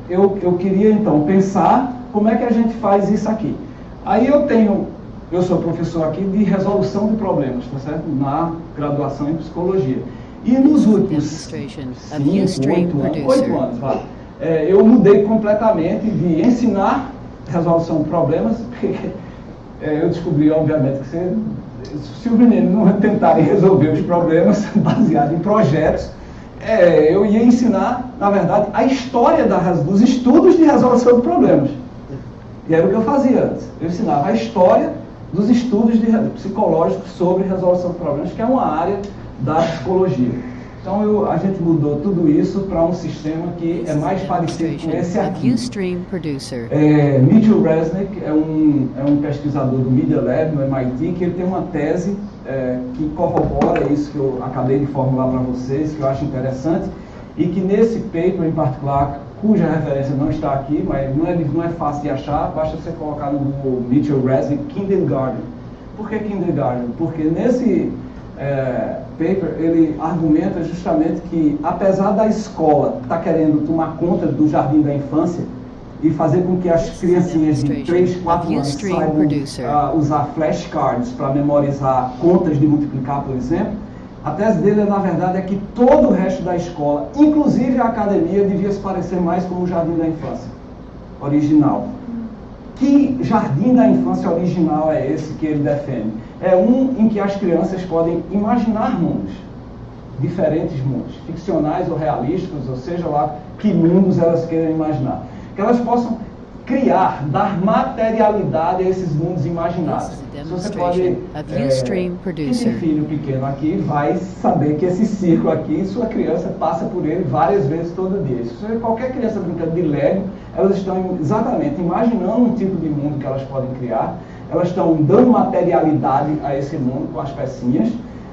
eu queria então pensar como é que a gente faz isso aqui. Aí eu sou professor aqui de resolução de problemas, tá certo? Na graduação em psicologia. E nos últimos 8 anos, eu mudei completamente de ensinar resolução de problemas, porque eu descobri, obviamente, que se os meninos não tentarem resolver os problemas baseados em projetos, eu ia ensinar, na verdade, a história dos estudos de resolução de problemas. E era o que eu fazia antes. Eu ensinava a história dos estudos psicológicos sobre resolução de problemas, que é uma área da psicologia. Então a gente mudou tudo isso para um sistema que é mais parecido com esse aqui. Mitchell Resnick é um pesquisador do Media Lab no MIT, que ele tem uma tese que corrobora isso que eu acabei de formular para vocês, que eu acho interessante, e que nesse paper em particular, cuja referência não está aqui, mas não é fácil de achar, basta você colocar no Google Mitchell Resnick Kindergarten. Por que Kindergarten? Porque nesse paper ele argumenta justamente que, apesar da escola estar querendo tomar conta do jardim da infância e fazer com que as criancinhas de 3, 4 anos saibam usar flashcards para memorizar contas de multiplicar, por exemplo, a tese dele, na verdade, é que todo o resto da escola, inclusive a academia, devia se parecer mais com o jardim da infância original. Que jardim da infância original é esse que ele defende? É um em que as crianças podem imaginar mundos, diferentes mundos, ficcionais ou realísticos, ou seja lá que mundos elas queiram imaginar. Que elas possam criar, dar materialidade a esses mundos imaginados. Você pode, quem tem filho pequeno aqui vai saber que esse círculo aqui, sua criança passa por ele várias vezes todo dia. Se você, qualquer criança brincando de Lego, elas estão exatamente imaginando um tipo de mundo que elas podem criar, elas estão dando materialidade a esse mundo com as pecinhas,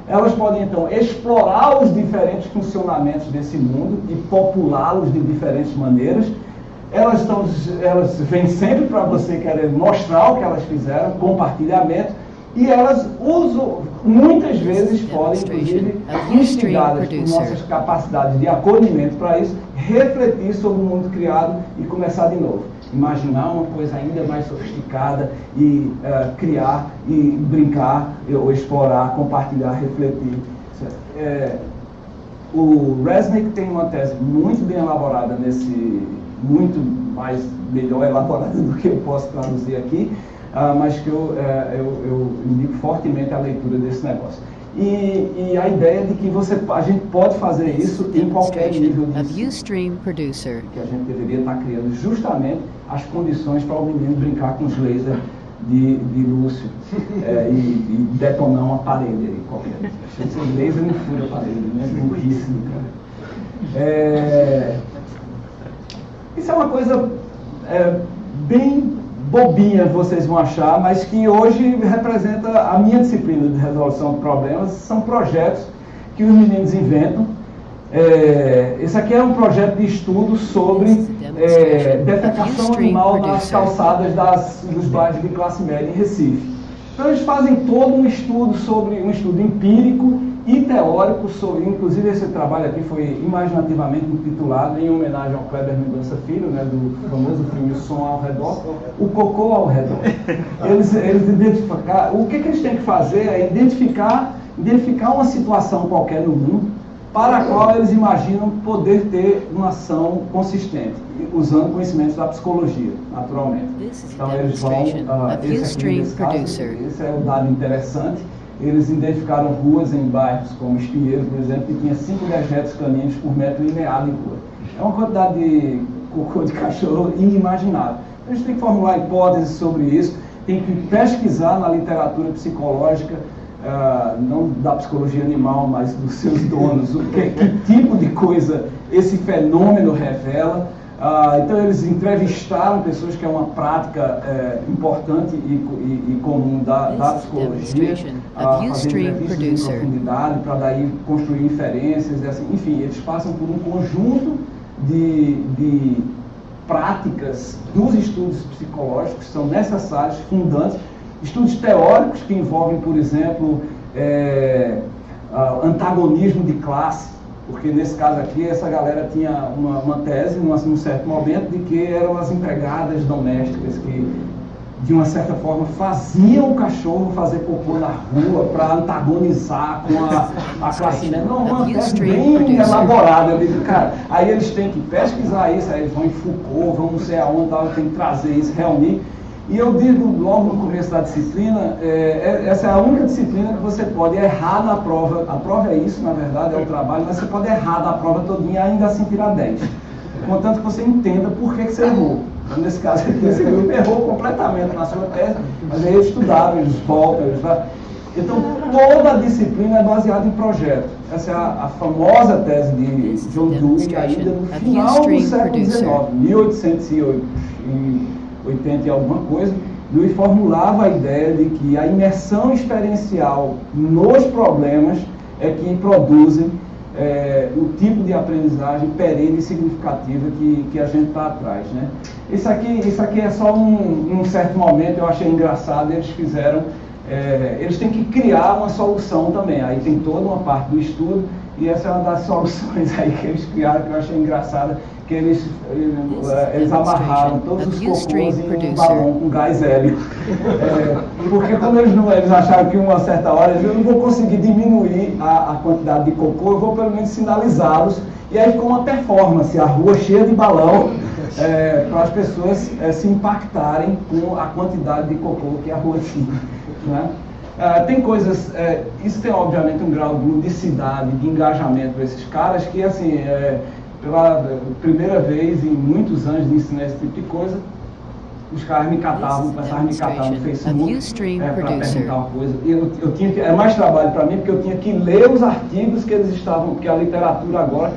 elas podem então explorar os diferentes funcionamentos desse mundo e populá-los de diferentes maneiras. Elas vêm sempre para você querer mostrar o que elas fizeram, compartilhamento, e elas muitas vezes podem, inclusive, instigadas por nossas capacidades de acolhimento para isso, refletir sobre o mundo criado e começar de novo. Imaginar uma coisa ainda mais sofisticada e criar e brincar, ou explorar, compartilhar, refletir. O Resnick tem uma tese muito bem elaborada muito melhor elaborada do que eu posso traduzir aqui, mas que eu indico fortemente a leitura desse negócio. E a ideia de que a gente pode fazer isso em qualquer nível de ensino, que a gente deveria estar criando justamente as condições para o menino brincar com os lasers de Lúcio e detonar uma parede ali qualquer. Laser não fura a parede, né? Burríssimo, cara. Isso é uma coisa bem bobinha, vocês vão achar, mas que hoje representa a minha disciplina de resolução de problemas. São projetos que os meninos inventam. Esse aqui é um projeto de estudo sobre defecação animal nas calçadas dos bairros de classe média em Recife. Então eles fazem todo um estudo empírico e teórico sobre, inclusive esse trabalho aqui foi imaginativamente intitulado em homenagem ao Kleber Mendonça Filho, né, do famoso filme O Som ao Redor, O Cocô ao Redor. Eles identificaram, o que eles têm que fazer é identificar uma situação qualquer no mundo para a qual eles imaginam poder ter uma ação consistente, usando conhecimentos da psicologia, naturalmente. Então eles vão, esse é um dado interessante, eles identificaram ruas em bairros como Espinheiro, por exemplo, que tinha 5 dejetos caninos por metro linear de rua. É uma quantidade de cocô de cachorro inimaginável. A gente tem que formular hipóteses sobre isso, tem que pesquisar na literatura psicológica, não da psicologia animal, mas dos seus donos, que tipo de coisa esse fenômeno revela. Então eles entrevistaram pessoas, que é uma prática importante e comum da psicologia, fazer entrevistas em profundidade para daí construir inferências, assim, enfim, eles passam por um conjunto de práticas dos estudos psicológicos que são necessários, fundantes, estudos teóricos que envolvem, por exemplo, antagonismo de classe, porque nesse caso aqui essa galera tinha uma tese, num certo momento, de que eram as empregadas domésticas que, de uma certa forma, faziam o cachorro fazer cocô na rua para antagonizar com a classe média. Não, uma tese bem elaborada. Eu digo, cara, aí eles têm que pesquisar isso, aí eles vão em Foucault, vão não sei aonde, tem que trazer isso, reunir. E eu digo logo no começo da disciplina, essa é a única disciplina que você pode errar na prova. A prova é isso, na verdade, é o trabalho, mas você pode errar na prova todinha e ainda assim tirar 10. Contanto que você entenda por que você errou. Então, nesse caso aqui, esse grupo errou completamente na sua tese, mas aí eles estudaram, eles voltam, Então, toda a disciplina é baseada em projeto. Essa é a famosa tese de John Dewey, ainda no final do século XIX, 1880 e alguma coisa, Dewey formulava a ideia de que a imersão experiencial nos problemas é que produzem o tipo de aprendizagem perene e significativa que a gente está atrás, né? Isso aqui é só um certo momento, eu achei engraçado, eles fizeram, eles têm que criar uma solução também, aí tem toda uma parte do estudo, e essa é uma das soluções aí que eles criaram, que eu achei engraçada, que eles amarraram todos os cocôs em um balão com gás hélio. Porque quando eles acharam que uma certa hora eu não vou conseguir diminuir a quantidade de cocô, eu vou pelo menos sinalizá-los. E aí ficou uma performance, a rua cheia de balão, para as pessoas se impactarem com a quantidade de cocô que a rua tinha. Né? Tem coisas, isso tem obviamente um grau de ludicidade, de engajamento desses caras, que assim, pela primeira vez em muitos anos de ensinar esse tipo de coisa, os caras me catavam, começavam a me catar no Facebook para perguntar uma coisa. Eu tinha que, é mais trabalho para mim, porque eu tinha que ler os artigos que eles estavam, porque a literatura agora,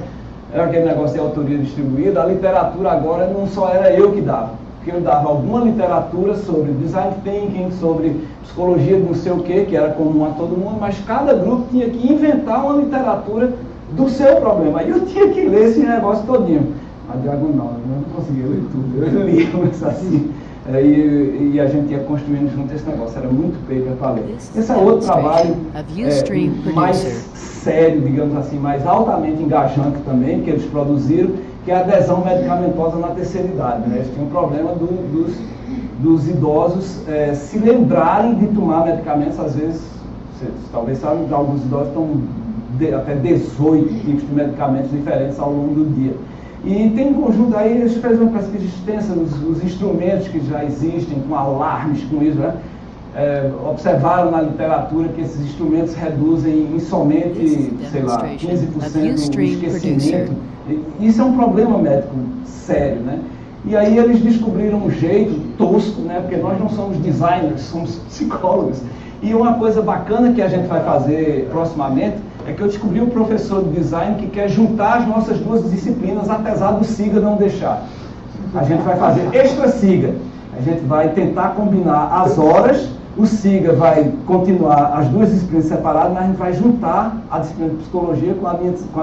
era aquele negócio de autoria distribuída, a literatura agora não só era eu que dava, porque eu dava alguma literatura sobre design thinking, sobre psicologia de não sei o que era comum a todo mundo, mas cada grupo tinha que inventar uma literatura do seu problema. Aí eu tinha que ler esse negócio todinho. A diagonal, eu não conseguia ler tudo. Eu lia, mas assim. E a gente ia construindo junto esse negócio. Era muito paper para ler. Esse é outro trabalho mais sério, digamos assim, mais altamente engajante também, que eles produziram, que é a adesão medicamentosa na terceira idade. Né? Eles tinham um problema dos idosos se lembrarem de tomar medicamentos, às vezes, talvez saibam que alguns idosos estão até 18 tipos de medicamentos diferentes ao longo do dia. E tem um conjunto aí, eles fizeram uma pesquisa extensa os instrumentos que já existem, com alarmes, com isso, né? Observaram na literatura que esses instrumentos reduzem em somente, sei lá, 15% o esquecimento. Isso é um problema médico sério, né? E aí eles descobriram um jeito tosco, né? Porque nós não somos designers, somos psicólogos. E uma coisa bacana que a gente vai fazer proximamente é que eu descobri um professor de design que quer juntar as nossas duas disciplinas, apesar do SIGA não deixar. A gente vai fazer extra SIGA. A gente vai tentar combinar as horas, o SIGA vai continuar as duas disciplinas separadas, mas a gente vai juntar a disciplina de psicologia com a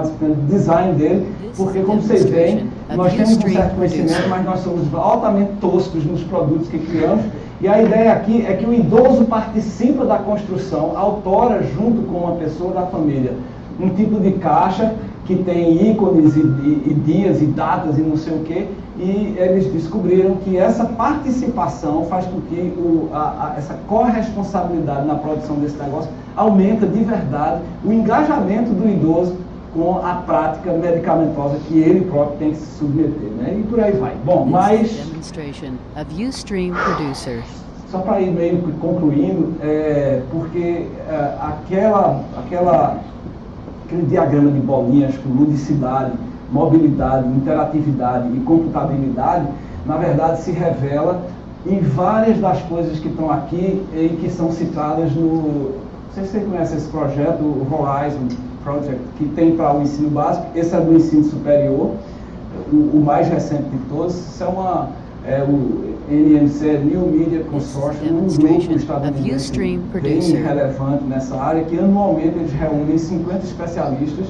disciplina de design dele, porque, como vocês veem, nós temos um certo conhecimento, mas nós somos altamente toscos nos produtos que criamos. E a ideia aqui é que o idoso participa da construção, autora junto com uma pessoa da família um tipo de caixa que tem ícones e dias e datas e não sei o quê, e eles descobriram que essa participação faz com que essa corresponsabilidade na produção desse negócio aumenta de verdade o engajamento do idoso com a prática medicamentosa que ele próprio tem que se submeter, né? E por aí vai. Bom, mas só para ir meio que concluindo, porque aquele diagrama de bolinhas com ludicidade, mobilidade, interatividade e computabilidade, na verdade se revela em várias das coisas que estão aqui e que são citadas no... Não sei se você conhece esse projeto, o Horizon Project, que tem para o ensino básico. Esse é do ensino superior, o mais recente de todos. Isso é o NMC, New Media Consortium, um grupo estadunidense bem relevante nessa área, que anualmente eles reúnem 50 especialistas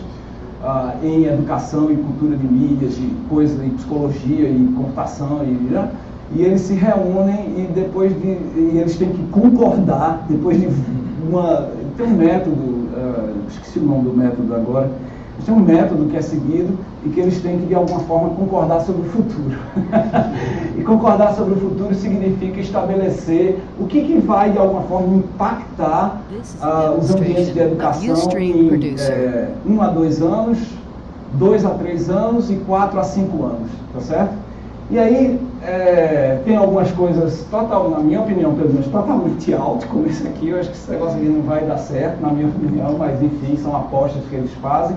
em educação e cultura de mídias, e coisas, e psicologia e computação, e eles se reúnem e eles têm que concordar, depois de tem um método, esqueci o nome do método agora, tem um método que é seguido e que eles têm que, de alguma forma, concordar sobre o futuro. E concordar sobre o futuro significa estabelecer o que vai, de alguma forma, impactar os ambientes de educação em 1 a 2 anos, 2 a 3 anos e 4 a 5 anos, tá certo? E aí, tem algumas coisas, na minha opinião, pelo menos, totalmente alto, como esse aqui. Eu acho que esse negócio aqui não vai dar certo, na minha opinião, mas, enfim, são apostas que eles fazem.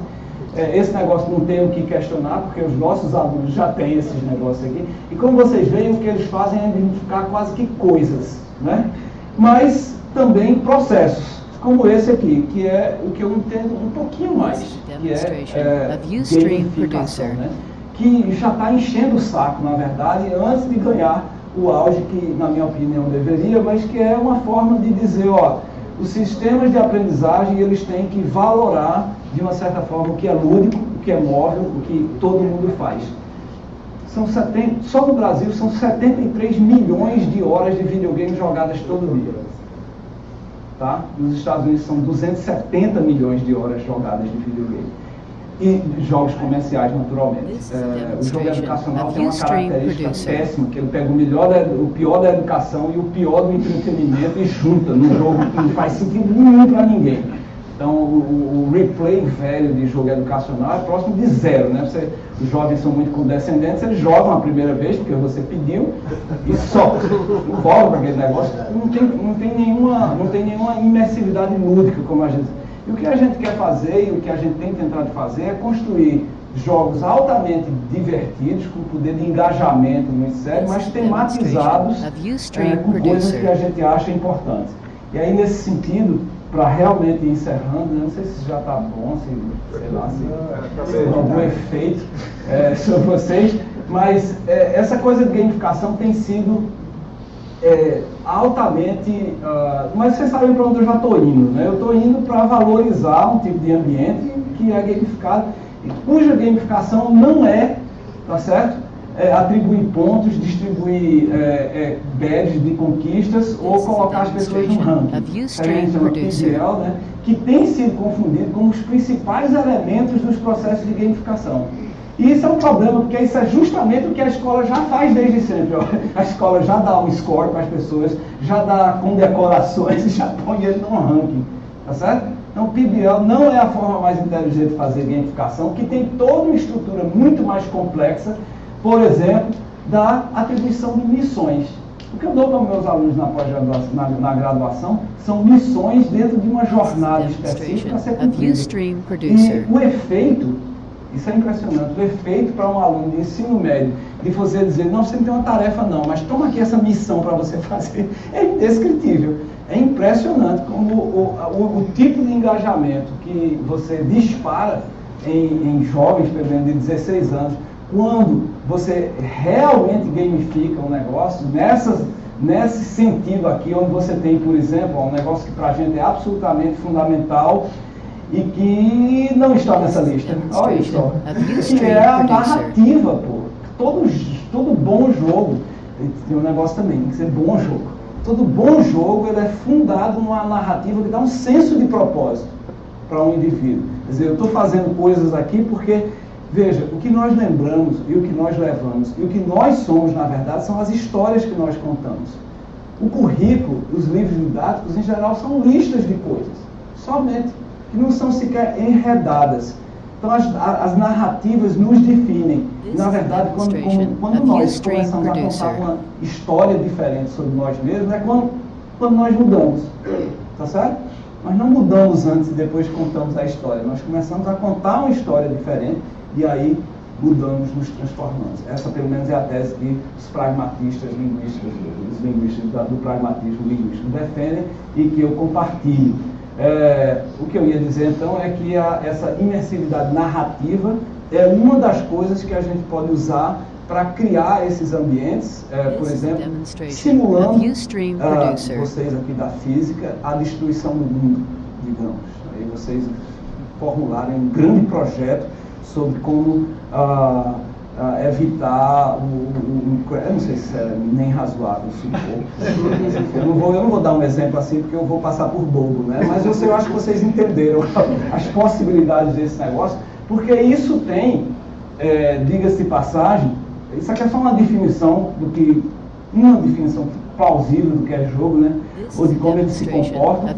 Esse negócio não tem o que questionar, porque os nossos alunos já têm esses negócios aqui. E como vocês veem, o que eles fazem é identificar quase que coisas, né? Mas também processos, como esse aqui, que é o que eu entendo um pouquinho mais, que é gamificação, né? Que já está enchendo o saco, na verdade, antes de ganhar o auge que, na minha opinião, deveria, mas que é uma forma de dizer, os sistemas de aprendizagem, eles têm que valorar, de uma certa forma, o que é lúdico, o que é móvel, o que todo mundo faz. Só no Brasil são 73 milhões de horas de videogame jogadas todo dia. Tá? Nos Estados Unidos são 270 milhões de horas jogadas de videogame. E jogos comerciais, naturalmente. O jogo educacional tem uma característica péssima, que ele pega o pior da educação e o pior do entretenimento e junta num jogo que não faz sentido nenhum para ninguém. Então, o replay velho de jogo educacional é próximo de 0, né? Os jovens são muito condescendentes, eles jogam a primeira vez, porque você pediu, e só. Não volta para aquele negócio. Não tem nenhuma imersividade lúdica, como a gente... E o que a gente quer fazer, e o que a gente tem tentado fazer, é construir jogos altamente divertidos, com poder de engajamento muito sério, mas tematizados com coisas que a gente acha importantes. E aí, nesse sentido, para realmente ir encerrando, não sei se já está bom, se tem algum efeito sobre vocês, mas essa coisa de gamificação tem sido altamente... mas vocês sabem para onde eu já estou indo, né? Eu estou indo para valorizar um tipo de ambiente que é gamificado, cuja gamificação não é, tá certo? Atribuir pontos, distribuir badges de conquistas ou colocar as pessoas no ranking. A gente chama PBL, né? Que tem sido confundido como os principais elementos dos processos de gamificação. E isso é um problema, porque isso é justamente o que a escola já faz desde sempre. A escola já dá um score para as pessoas, já dá condecorações e já põe ele no ranking, tá certo? Então, o PBL não é a forma mais inteligente de fazer gamificação, que tem toda uma estrutura muito mais complexa, por exemplo, da atribuição de missões. O que eu dou para meus alunos na pós-graduação, na graduação, são missões dentro de uma jornada específica a ser cumprida. E o efeito, isso é impressionante, o efeito para um aluno de ensino médio, de você dizer, não, você não tem uma tarefa não, mas toma aqui essa missão para você fazer, é indescritível. É impressionante como o tipo de engajamento que você dispara em jovens, por exemplo, de 16 anos, quando você realmente gamifica um negócio, nesse sentido aqui, onde você tem, por exemplo, um negócio que para a gente é absolutamente fundamental e que não está nessa lista. Olha só. Que é a narrativa, pô. Todo bom jogo, tem um negócio também, tem que ser bom jogo. Todo bom jogo ele é fundado numa narrativa que dá um senso de propósito para um indivíduo. Quer dizer, eu estou fazendo coisas aqui porque, veja, o que nós lembramos e o que nós levamos e o que nós somos, na verdade, são as histórias que nós contamos. O currículo, os livros didáticos, em geral, são listas de coisas, somente, que não são sequer enredadas. Então, as narrativas nos definem. E, na verdade, quando nós começamos a contar uma história diferente sobre nós mesmos, é quando nós mudamos. Tá certo? Nós não mudamos antes e depois contamos a história. Nós começamos a contar uma história diferente e aí mudamos, nos transformamos. Essa, pelo menos, é a tese que os pragmatistas linguísticos, os linguistas do pragmatismo linguístico defendem e que eu compartilho. O que eu ia dizer, então, é que essa imersividade narrativa é uma das coisas que a gente pode usar para criar esses ambientes, por exemplo, simulando vocês aqui da física, a destruição do mundo, digamos. Aí vocês formularem um grande projeto sobre como evitar eu não sei se é nem razoável supor. Eu não vou dar um exemplo assim porque eu vou passar por bobo, né? Mas eu acho que vocês entenderam as possibilidades desse negócio, porque isso tem, diga-se de passagem, isso aqui é só uma definição plausível do que é jogo, né? Ou de como ele se comporta.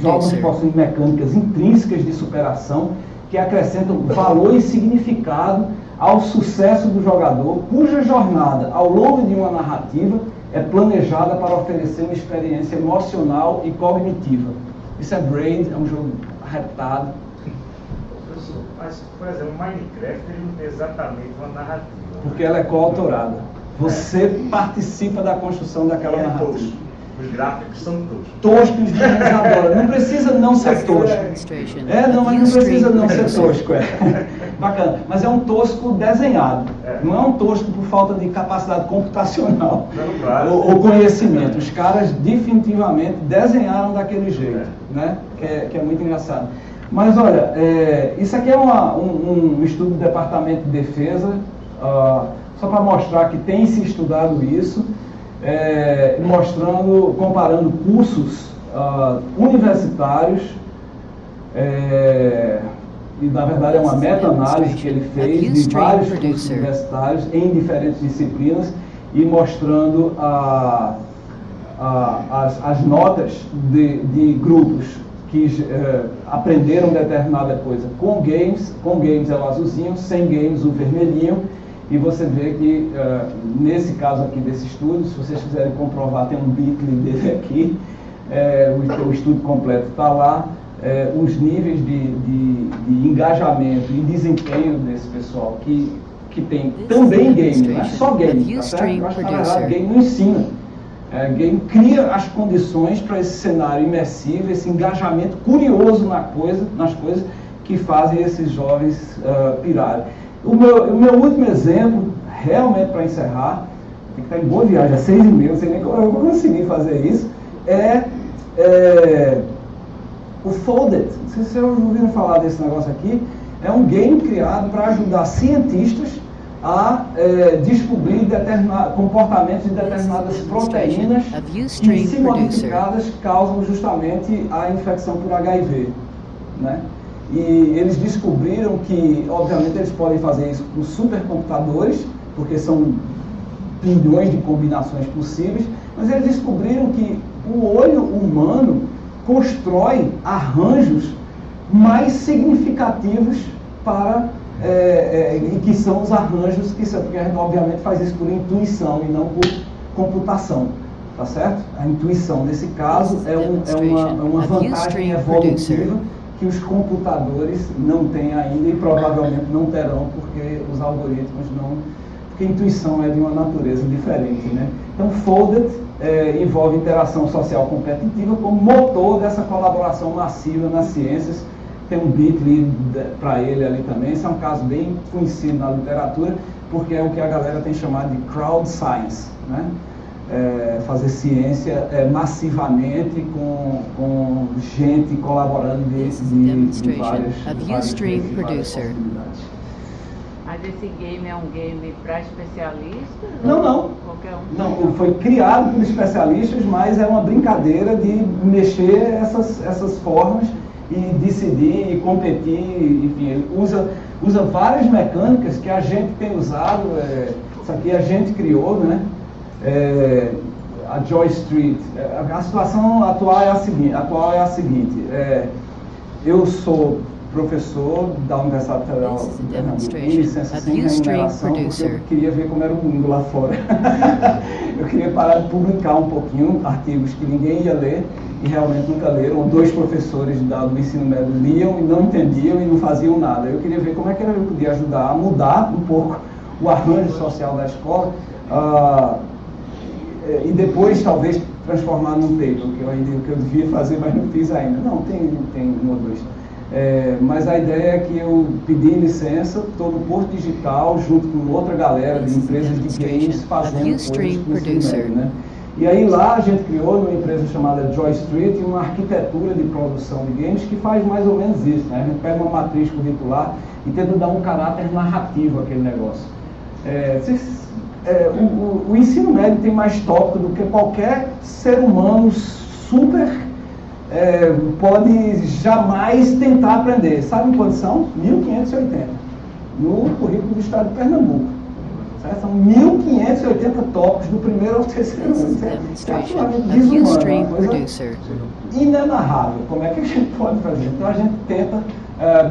Jogos possuem mecânicas intrínsecas de superação que acrescentam valor e significado ao sucesso do jogador, cuja jornada ao longo de uma narrativa é planejada para oferecer uma experiência emocional e cognitiva. Isso é Braid, é um jogo arretado. Professor, mas, por exemplo, Minecraft ele não tem exatamente uma narrativa. Porque ela é coautorada. Você participa da construção daquela narrativa. Tosco. Os gráficos são toscos de adora. Não precisa não ser tosco. Mas não precisa não ser tosco. Bacana. Mas é um tosco desenhado. Não é um tosco por falta de capacidade computacional ou conhecimento. Os caras definitivamente desenharam daquele jeito, né? Que é muito engraçado. Mas olha, isso aqui é um estudo do Departamento de Defesa, só para mostrar que tem se estudado isso. Comparando cursos universitários, e na verdade é uma meta-análise que ele fez de vários cursos universitários em diferentes disciplinas e mostrando as notas de grupos que aprenderam determinada coisa com games é o azulzinho, sem games o vermelhinho. E você vê que, nesse caso aqui desse estudo, se vocês quiserem comprovar, tem um bit.ly dele aqui, o estudo completo está lá, os níveis de engajamento e desempenho desse pessoal que tem também game, não é só game, tá certo? Eu acho que, na verdade, game não ensina. Game cria as condições para esse cenário imersivo, esse engajamento curioso nas coisas que fazem esses jovens pirarem. O meu último exemplo, realmente para encerrar, tem que estar em boa viagem, às 6h30, não sei nem como eu vou conseguir fazer isso, o Folded. Não sei se vocês ouviram falar desse negócio aqui. É um game criado para ajudar cientistas a descobrir comportamentos de determinadas proteínas que, se modificadas, causam justamente a infecção por HIV, né? E eles descobriram que, obviamente, eles podem fazer isso com supercomputadores, porque são bilhões de combinações possíveis, mas eles descobriram que o olho humano constrói arranjos mais significativos para, que são os arranjos porque a gente, obviamente, faz isso por intuição e não por computação, tá certo? A intuição, nesse caso, é uma vantagem evolutiva que os computadores não têm ainda e provavelmente não terão, porque os algoritmos não... Porque a intuição é de uma natureza diferente, né? Então, Folded envolve interação social competitiva como motor dessa colaboração massiva nas ciências tem um bit.ly para ele ali também. Esse é um caso bem conhecido na literatura, porque é o que a galera tem chamado de crowd science, né? Fazer ciência massivamente com gente colaborando de várias possibilidades. Mas esse game é um game para especialistas? Não. Qualquer um? Não, foi criado por especialistas, mas é uma brincadeira de mexer essas formas e decidir e competir, enfim, ele usa várias mecânicas que a gente tem usado, isso aqui a gente criou, né? A Joy Street. A situação atual é a seguinte, eu sou professor da Universidade Federal de Pernambuco, em licença sem remuneração, porque eu queria ver como era o mundo lá fora. Eu queria parar de publicar um pouquinho artigos que ninguém ia ler e realmente nunca leram. 2 professores do ensino médio liam e não entendiam e não faziam nada. Eu queria ver como é que eu podia ajudar a mudar um pouco o arranjo social da escola e depois talvez transformar num paper, que eu devia fazer, mas não fiz ainda. Não, tem 1 ou 2. Mas a ideia é que eu pedi licença, estou no Porto Digital, junto com outra galera de empresas de games fazendo coisas com ensino médio, né? E aí lá a gente criou numa empresa chamada Joy Street uma arquitetura de produção de games que faz mais ou menos isso, né? A gente pega uma matriz curricular e tenta dar um caráter narrativo àquele negócio. O ensino médio tem mais tópico do que qualquer ser humano super pode jamais tentar aprender. Sabe em quantos são? 1.580 no currículo do estado de Pernambuco. Certo? São 1.580 tópicos do primeiro ao terceiro ano. É absolutamente desumano, uma coisa inenarrável. Como é que a gente pode fazer? Então a gente tenta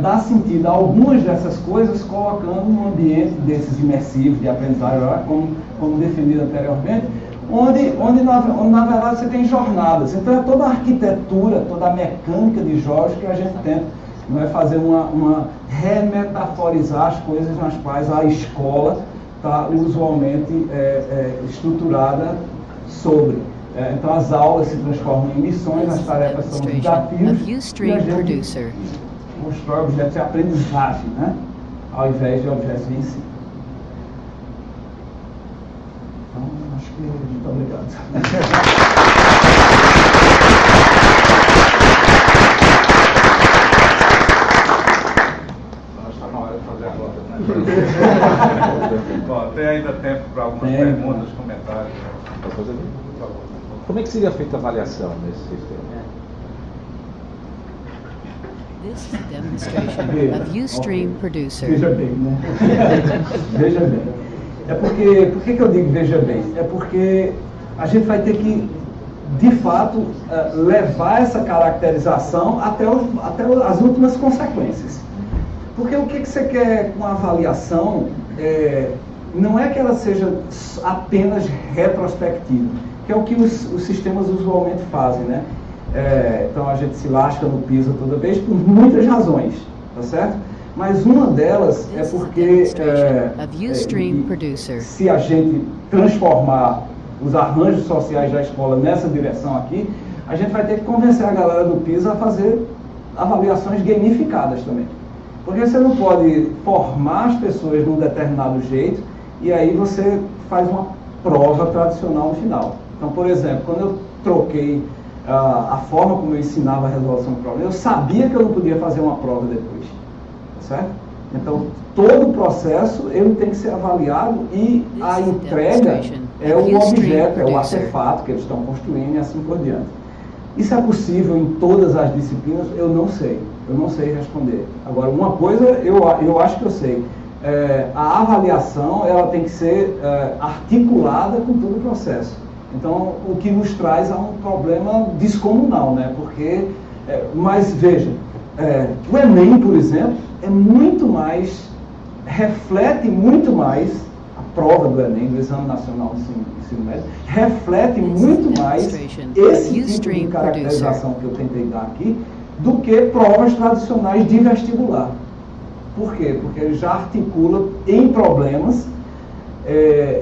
dar sentido a algumas dessas coisas, colocando um ambiente desses imersivos de aprendizagem, como definido anteriormente, onde na verdade você tem jornadas. Então é toda a arquitetura, toda a mecânica de jogos que a gente tenta, não é, fazer uma remetaforizar as coisas nas quais a escola está usualmente estruturada sobre. Então as aulas se transformam em missões, as tarefas são desafios e a gente constrói objetos de aprendizagem, né? Ao invés de objetos em si. Então, acho que muito obrigado. Acho que está na hora de fazer a nota, né? Bom, tem ainda tempo para algumas perguntas, comentários. Posso fazer? Por favor. Como é que seria feita a avaliação nesse sistema? This is a demonstration of Ustream Producer. Veja bem, né? Veja bem. Por que eu digo veja bem? É porque a gente vai ter que, de fato, levar essa caracterização até as últimas consequências. Porque o que você quer com a avaliação não é que ela seja apenas retrospectiva, que é o que os sistemas usualmente fazem, né? Então a gente se lasca no PISA toda vez por muitas razões, tá certo? Mas uma delas é porque se a gente transformar os arranjos sociais da escola nessa direção aqui, a gente vai ter que convencer a galera do PISA a fazer avaliações gamificadas também. Porque você não pode formar as pessoas de um determinado jeito e aí você faz uma prova tradicional no final. Então, por exemplo, quando eu troquei a forma como eu ensinava a resolução de problema, eu sabia que eu não podia fazer uma prova depois, certo? Então, todo o processo ele tem que ser avaliado e a entrega é o objeto, é o artefato que eles estão construindo e assim por diante. Isso é possível em todas as disciplinas? Eu não sei responder. Agora, uma coisa eu acho que eu sei. A avaliação ela tem que ser articulada com todo o processo. Então, o que nos traz a um problema descomunal, né? Porque, mas veja, o Enem, por exemplo, reflete muito mais, a prova do Enem, do Exame Nacional de Ensino Médio, reflete muito mais esse tipo de caracterização que eu tentei dar aqui, do que provas tradicionais de vestibular. Por quê? Porque ele já articula em problemas.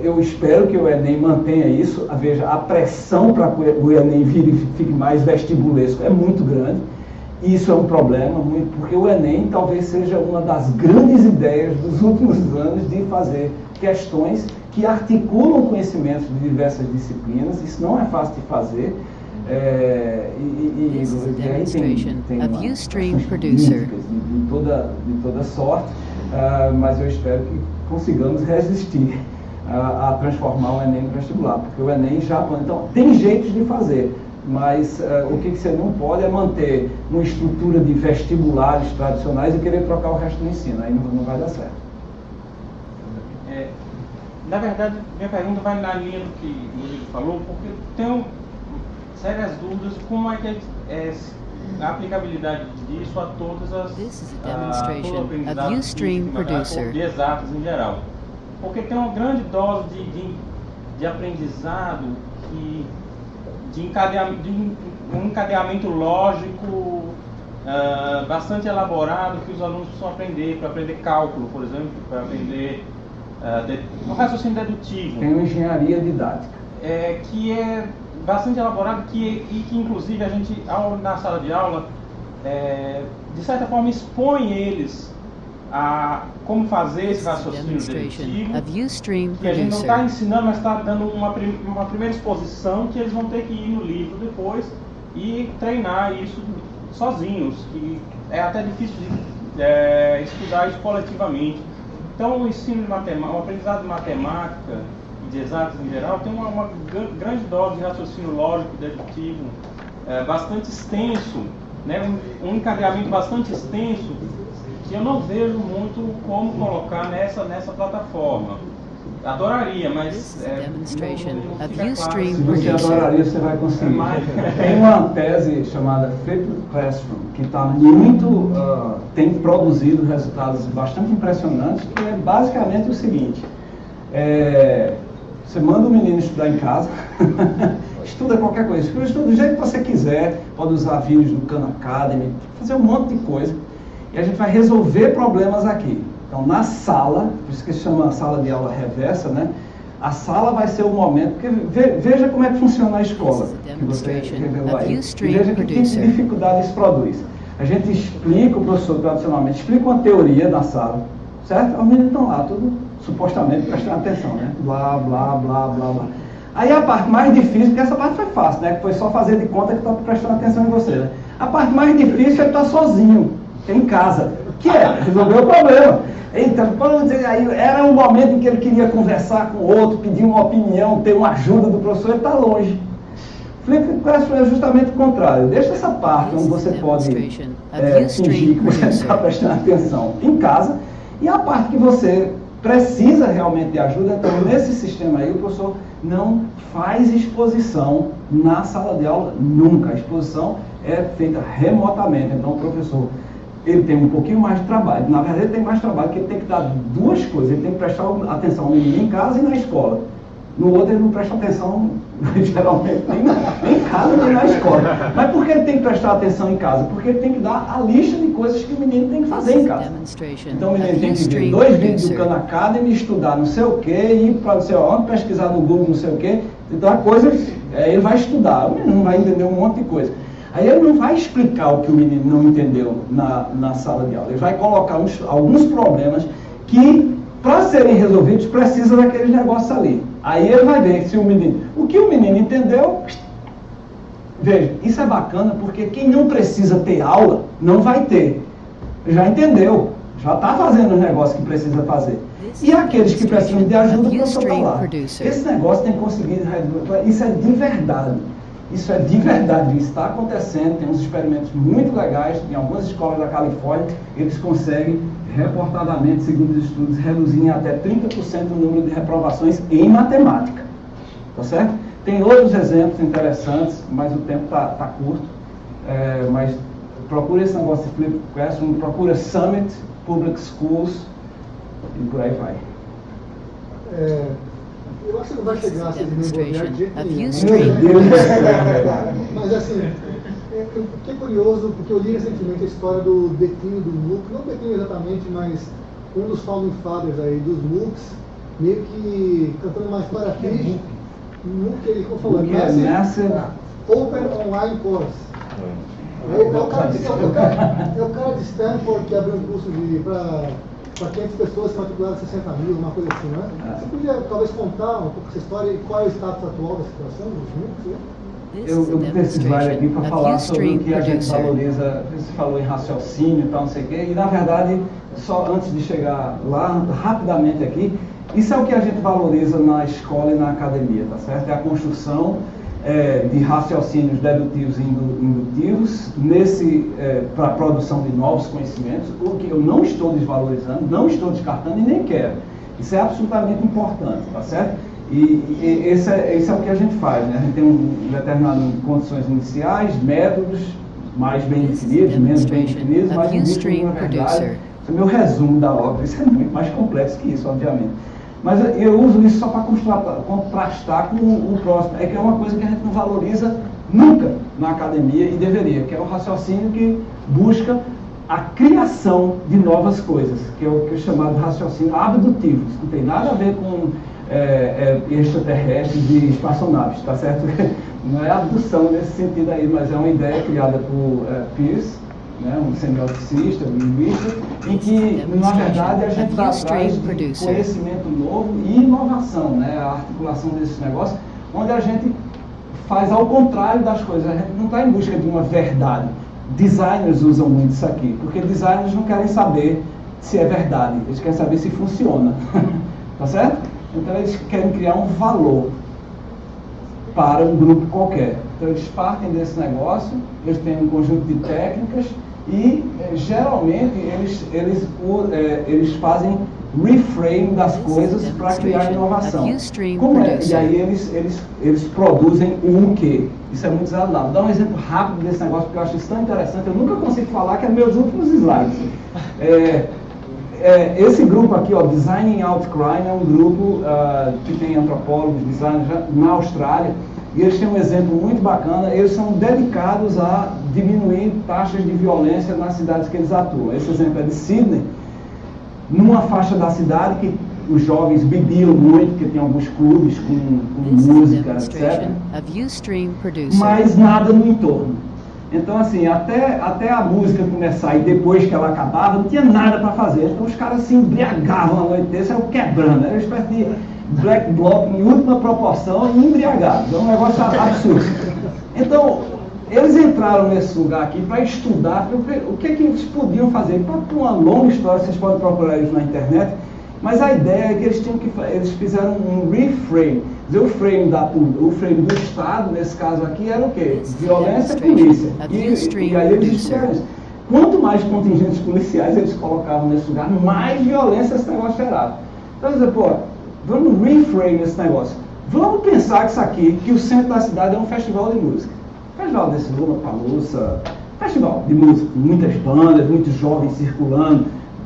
Eu espero que o Enem mantenha isso. Veja, a pressão para que o Enem fique mais vestibulesco é muito grande. Isso é um problema, muito, porque o Enem talvez seja uma das grandes ideias dos últimos anos de fazer questões que articulam conhecimentos de diversas disciplinas. Isso não é fácil de fazer. This is a demonstration of Ustream Producer. De toda sorte, mas eu espero que consigamos resistir a transformar o Enem no vestibular, porque o Enem já... Então, tem jeitos de fazer, mas o que você não pode é manter uma estrutura de vestibulares tradicionais e querer trocar o resto do ensino, aí não vai dar certo. Na verdade, minha pergunta vai na linha do que o Rodrigo falou, porque tenho sérias dúvidas como é que a aplicabilidade disso a todas as This is a demonstration of Ustream Producer. De exatas em geral. Porque tem uma grande dose de aprendizado e um encadeamento lógico bastante elaborado que os alunos precisam aprender, para aprender cálculo, por exemplo, para aprender o raciocínio dedutivo. Tem uma engenharia didática. Que é bastante elaborado e que inclusive a gente, na sala de aula, de certa forma expõe eles a como fazer esse raciocínio dedutivo, que a gente não está ensinando, mas está dando uma primeira exposição que eles vão ter que ir no livro depois e treinar isso sozinhos, que é até difícil de estudar isso coletivamente. Então o ensino de matemática, o aprendizado de matemática e de exatas em geral tem uma grande dose de raciocínio lógico e dedutivo bastante extenso, né? Um encadeamento bastante extenso que eu não vejo muito como colocar nessa plataforma. Adoraria, mas of Ustream Se você adoraria, você vai conseguir. Tem uma tese chamada Flipped Classroom, que está muito, tem produzido resultados bastante impressionantes, que é basicamente o seguinte: você manda o menino estudar em casa, estuda qualquer coisa, estuda do jeito que você quiser, pode usar vídeos do Khan Academy, fazer um monte de coisa, e a gente vai resolver problemas aqui. Então, na sala, por isso que se chama sala de aula reversa, né? A sala vai ser o momento, porque veja como é que funciona a escola, que você revelou aí, e veja que tipo de dificuldade isso produz. A gente explica, o professor tradicionalmente explica uma teoria na sala, certo? Os meninos estão lá, tudo supostamente prestando atenção, né? Blá, blá, blá, blá, blá. Aí a parte mais difícil, porque essa parte foi fácil, né? Foi só fazer de conta que está prestando atenção em você, né? A parte mais difícil é estar sozinho, em casa, que é resolver o problema. Então, quando aí era um momento em que ele queria conversar com o outro, pedir uma opinião, ter uma ajuda do professor, ele está longe. Flipped Classroom é justamente o contrário. Deixa essa parte onde você pode fingir que você está prestando atenção em casa, e a parte que você precisa realmente de ajuda. Então, nesse sistema aí, o professor não faz exposição na sala de aula nunca. A exposição é feita remotamente. Então, o professor, ele tem um pouquinho mais de trabalho. Na verdade, ele tem mais trabalho, porque ele tem que dar duas coisas. Ele tem que prestar atenção no menino em casa e na escola. No outro, ele não presta atenção, geralmente, nem em casa nem na escola. Mas por que ele tem que prestar atenção em casa? Porque ele tem que dar a lista de coisas que o menino tem que fazer em casa. Então, o menino tem que ver 2 vídeos do Khan Academy, estudar não sei o quê, ir para não sei onde, pesquisar no Google não sei o quê. Então, a coisa, ele vai estudar, o menino vai entender um monte de coisa. Aí ele não vai explicar o que o menino não entendeu na sala de aula. Ele vai colocar alguns problemas que, para serem resolvidos, precisa daqueles negócios ali. Aí ele vai ver se o que o menino entendeu. Veja, isso é bacana porque quem não precisa ter aula, não vai ter. Já entendeu, já está fazendo os negócios que precisa fazer. E aqueles que precisam de ajuda, o professor está lá. Esse negócio tem que conseguir, isso é de verdade. Isso é de verdade, isso está acontecendo, tem uns experimentos muito legais, em algumas escolas da Califórnia, eles conseguem, reportadamente, segundo os estudos, reduzir em até 30% o número de reprovações em matemática. Tá certo? Tem outros exemplos interessantes, mas o tempo está curto, mas procura esse negócio de Flipped Classroom, procura Summit Public Schools, e por aí vai. Eu acho que não vai chegar a ser desenvolver de jeito nenhum. Mas assim, eu fiquei curioso porque eu li recentemente a história do declínio do MOOC, não declínio exatamente, mas um dos founding fathers aí dos MOOCs, meio que cantando uma história triste. MOOC, ele como falou, Massive Open Online Course. É o cara de Stanford que abriu um curso para 500 pessoas se matricularam 60 mil, uma coisa assim, não é? Você podia talvez contar um pouco essa história e qual é o status atual da situação dos MOOCs? Eu tenho esse slide aqui para falar sobre o que a gente valoriza. Você falou em raciocínio e tal, não sei o quê, e na verdade, só antes de chegar lá, rapidamente aqui, isso é o que a gente valoriza na escola e na academia, tá certo? É a construção de raciocínios dedutivos e indutivos para a produção de novos conhecimentos, o que eu não estou desvalorizando, não estou descartando e nem quero. Isso é absolutamente importante, tá certo? E esse é o que a gente faz, né? A gente tem determinadas condições iniciais, métodos mais bem definidos, menos bem definidos, mas existe uma verdade. Esse é o meu resumo da obra. Isso é muito mais complexo que isso, obviamente. Mas eu uso isso só para contrastar com o próximo. É que é uma coisa que a gente não valoriza nunca na academia e deveria, que é o raciocínio que busca a criação de novas coisas, que é o que é chamado raciocínio abdutivo. Isso não tem nada a ver com extraterrestres e espaçonaves, tá certo? Não é abdução nesse sentido aí, mas é uma ideia criada por Peirce, né, um semioticista, um linguista, em que, na verdade, a gente está atrás de conhecimento novo e inovação, né, a articulação desse negócio, onde a gente faz ao contrário das coisas, a gente não está em busca de uma verdade. Designers usam muito isso aqui, porque designers não querem saber se é verdade, eles querem saber se funciona, tá certo? Então eles querem criar um valor para um grupo qualquer. Então eles partem desse negócio, eles têm um conjunto de técnicas e geralmente eles fazem reframe das coisas para criar inovação. Como é? E aí eles produzem o quê? Isso é muito desagradável. Dá um exemplo rápido desse negócio, porque eu acho isso tão interessante. Eu nunca consigo falar, que é meus últimos slides. Esse grupo aqui, ó, Designing Out Crime, é um grupo que tem antropólogos, designers na Austrália, e eles têm um exemplo muito bacana. Eles são dedicados a diminuir taxas de violência nas cidades que eles atuam. Esse exemplo é de Sydney, numa faixa da cidade que os jovens bebiam muito, porque tem alguns clubes com música, etc. Mas nada no entorno. Então, assim, até a música começar e depois que ela acabava, não tinha nada para fazer. Então, os caras se embriagavam a noite desse, saiam quebrando. Era uma espécie de black bloc em última proporção e embriagados. É um negócio absurdo. Então, eles entraram nesse lugar aqui para estudar o que eles podiam fazer. Para uma longa história, vocês podem procurar isso na internet, mas a ideia é que eles fizeram um reframe. O frame do Estado, nesse caso aqui, era o quê? Violência e polícia. E aí eles disseram isso. Quanto mais contingentes policiais eles colocavam nesse lugar, mais violência esse negócio gerava. Então, eles diziam, vamos reframe esse negócio. Vamos pensar que isso aqui, que o centro da cidade é um festival de música. Festival desse Lollapalooza, festival de música, muitas bandas, muitos jovens circulando,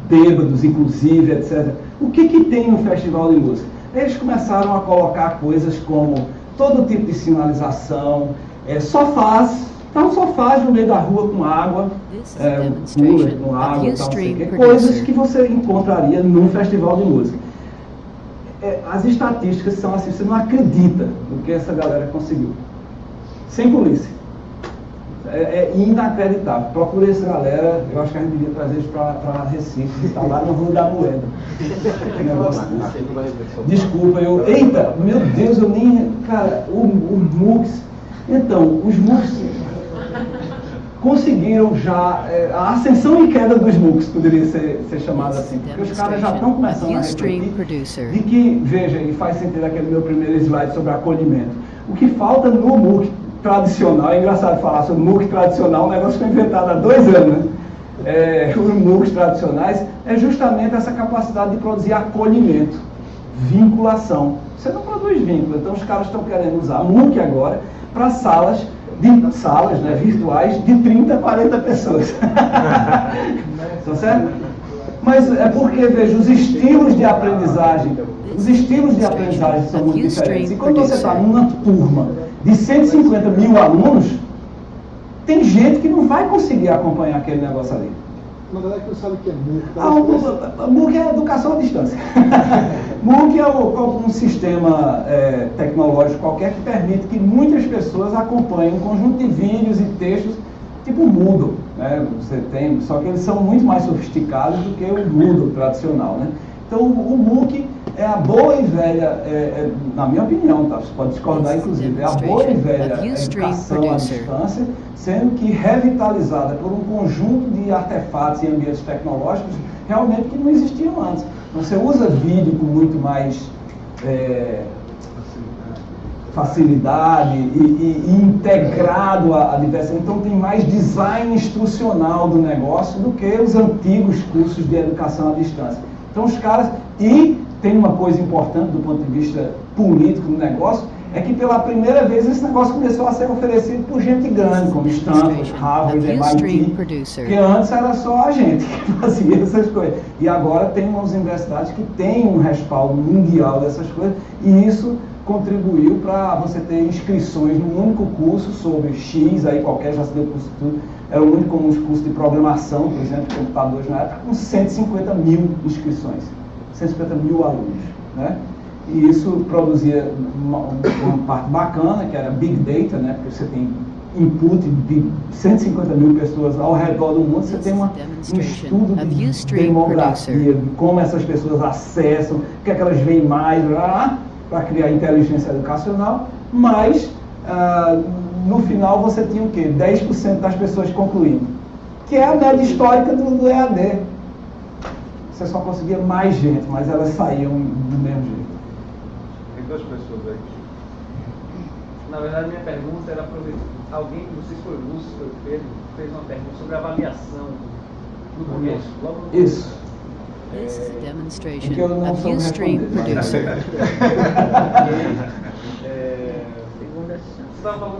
bêbados inclusive, etc. O que tem no festival de música? Eles começaram a colocar coisas como todo tipo de sinalização, sofás no meio da rua com água, cooler com água, tal, coisas que você encontraria num festival de música. As estatísticas são assim, você não acredita no que essa galera conseguiu. Sem polícia. É inacreditável. Procure essa galera, eu acho que a gente devia trazer isso para Recife, está lá no Rua da Moeda. Desculpa, eita, meu Deus, eu nem. Cara, os MOOCs. Então, os MOOCs conseguiram já. A ascensão e queda dos MOOCs poderia ser chamado assim, porque os caras já estão começando a refletir de que, veja, e faz sentido aquele meu primeiro slide sobre acolhimento. O que falta no MOOC tradicional, é engraçado falar sobre MOOC tradicional, um negócio que foi inventado há 2 anos, né? Os MOOCs tradicionais é justamente essa capacidade de produzir acolhimento, vinculação. Você não produz vínculo, então os caras estão querendo usar MOOC agora para salas né, virtuais de 30 a 40 pessoas. Tá certo? Mas é porque, veja, os estilos de aprendizagem são muito diferentes. E quando você está numa turma de 150 mil alunos, tem gente que não vai conseguir acompanhar aquele negócio ali. Na verdade, não sabe o que é MOOC. MOOC é educação à distância. MOOC é um sistema tecnológico qualquer que permite que muitas pessoas acompanhem um conjunto de vídeos e textos tipo o Moodle, né? Você tem, só que eles são muito mais sofisticados do que o Moodle tradicional, né? Então o MOOC é a boa e velha, na minha opinião, tá? Você pode discordar inclusive, é a boa e velha educação à distância, sendo que revitalizada por um conjunto de artefatos e ambientes tecnológicos realmente que não existiam antes. Então, você usa vídeo com muito mais facilidade e integrado a diversão. Então tem mais design instrucional do negócio do que os antigos cursos de educação à distância. Então os caras, e tem uma coisa importante do ponto de vista político do negócio, é que pela primeira vez esse negócio começou a ser oferecido por gente grande, como Stanford, Harvard, MIT, porque antes era só a gente que fazia essas coisas. E agora tem umas universidades que têm um respaldo mundial dessas coisas, e isso contribuiu para você ter inscrições num único curso sobre X, aí qualquer já se deu curso tudo, era o único uns cursos de programação, por exemplo, de computadores na época, com 150 mil inscrições, 150 mil alunos, né? E isso produzia uma parte bacana, que era Big Data, né? Porque você tem input de 150 mil pessoas ao redor do mundo, você tem um estudo de demografia, de como essas pessoas acessam, o que é que elas veem mais, para criar inteligência educacional, mas no final você tinha o quê? 10% das pessoas concluindo, que é a média histórica do EAD. Você só conseguia mais gente, mas elas saíam do mesmo jeito. Tem duas pessoas aí. Na verdade, minha pergunta era para alguém, não sei se foi o Lúcio, foi o Pedro, fez uma pergunta sobre a avaliação no começo. Logo no começo. Isso. This is a demonstration Porque eu não of soube Ustream responder. Producer.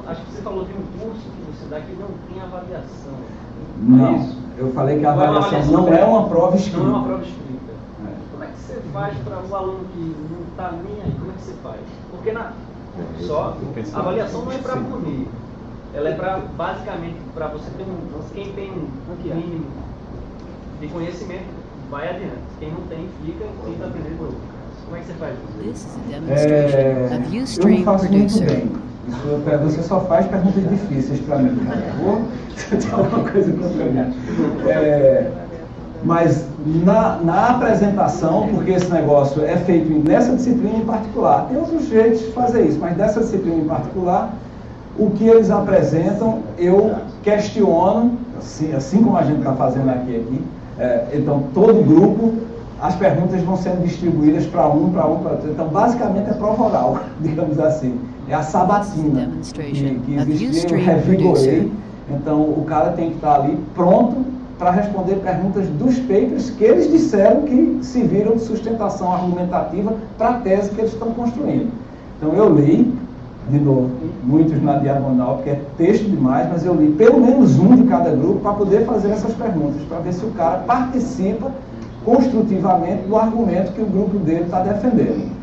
Acho que você falou de um curso que você dá que não tem avaliação. Não, Isso. eu falei que a Não é uma avaliação não é uma prova escrita. Não é uma prova escrita. Como é que você faz para o aluno que não está nem aí? Como é que você faz? Porque a avaliação não é para punir. Ela é para, basicamente, para você ter quem tem um mínimo de conhecimento, vai adiante. Quem não tem, fica e tenta aprender por outro. Como é que você faz isso? This is a demonstration of Eu não Ustream faço muito Producer. bem. Você só faz perguntas difíceis para mim, cara. Você tem alguma coisa contra mim. Mas na apresentação, porque esse negócio é feito nessa disciplina em particular, tem outros jeitos de fazer isso, mas dessa disciplina em particular, o que eles apresentam, eu questiono, assim como a gente está fazendo aqui. Então, todo grupo, as perguntas vão sendo distribuídas para um, para outro. Então, basicamente, é prova oral, digamos assim. É a sabatina que existia, eu revigorei. Então, o cara tem que estar ali pronto para responder perguntas dos papers que eles disseram que se viram de sustentação argumentativa para a tese que eles estão construindo. Então, eu li, de novo, muitos na diagonal, porque é texto demais, mas eu li pelo menos um de cada grupo para poder fazer essas perguntas, para ver se o cara participa construtivamente do argumento que o grupo dele está defendendo.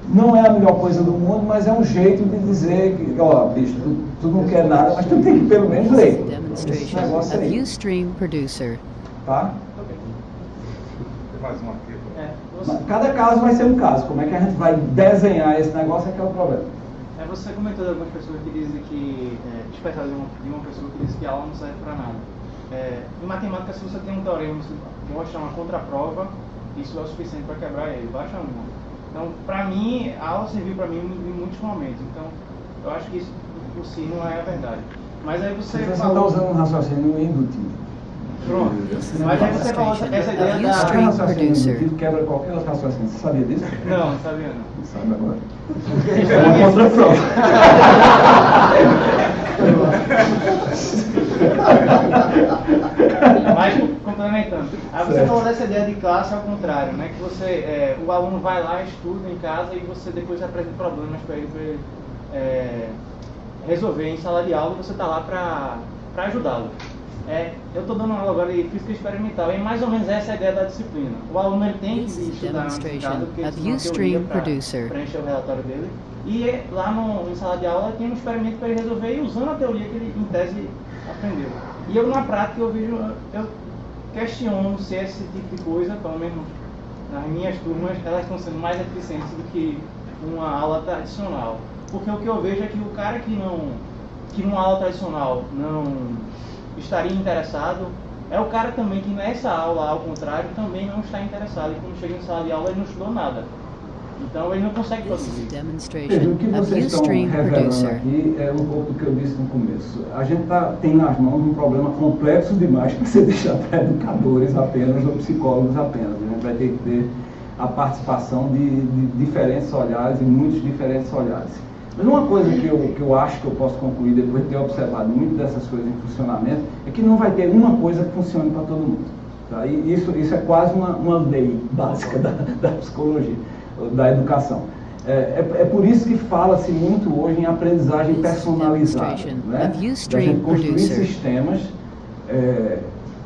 Não é a melhor coisa do mundo, mas é um jeito de dizer que, bicho, tu não quer nada, mas tu tem que pelo menos ler. Esse negócio aí. Ustream Producer. Tá? Tem mais uma aqui. Cada caso vai ser um caso. Como é que a gente vai desenhar esse negócio é que é o problema. Você comentou de algumas pessoas que dizem que, especial de uma pessoa que diz que a aula não serve para nada. Em matemática, se você tem um teorema, você mostra uma contraprova, isso é o suficiente para quebrar ele, baixa uma. Então, para mim, a aula serviu para mim em muitos momentos. Então, eu acho que isso por si não é a verdade. Mas aí você está usando um raciocínio indutivo. Pronto. Mas aí você falou essa ideia da... Qualquer raciocínio indutivo quebra qualquer outro raciocínio. Você sabia disso? Não sabia não. Sabe agora. É uma contraprova. Mas, complementando, aí você falou dessa ideia de classe ao contrário, né? Que você, o aluno vai lá, estuda em casa e você depois apresenta problemas para ele resolver em sala de aula e você está lá para ajudá-lo. Eu estou dando aula agora de física experimental e mais ou menos essa é a ideia da disciplina. O aluno ele tem que estudar antes de casa, porque ele tem teoria para preencher o relatório dele. E lá em sala de aula tem um experimento para ele resolver e usando a teoria que ele, em tese, aprendeu. E eu, na prática, eu questiono se esse tipo de coisa, pelo menos nas minhas turmas, elas estão sendo mais eficientes do que uma aula tradicional. Porque o que eu vejo é que o cara que numa aula tradicional estaria interessado é o cara também que nessa aula, ao contrário, também não está interessado. E quando chega em sala de aula, ele não estudou nada. Então ele não consegue This is produzir. a Veja, o demonstration que of vocês estão Ustream revelando Producer. aqui é um pouco do que eu disse no começo. A gente tem nas mãos um problema complexo demais para ser deixado para educadores apenas ou psicólogos apenas. A gente vai ter que ter a participação de diferentes olhares e muitos diferentes olhares. Mas uma coisa que eu acho que eu posso concluir depois de ter observado muito dessas coisas em funcionamento é que não vai ter uma coisa que funcione para todo mundo. Tá? E isso é quase uma lei básica da psicologia, da educação. É por isso que fala-se muito hoje em aprendizagem personalizada, né? Da gente construir sistemas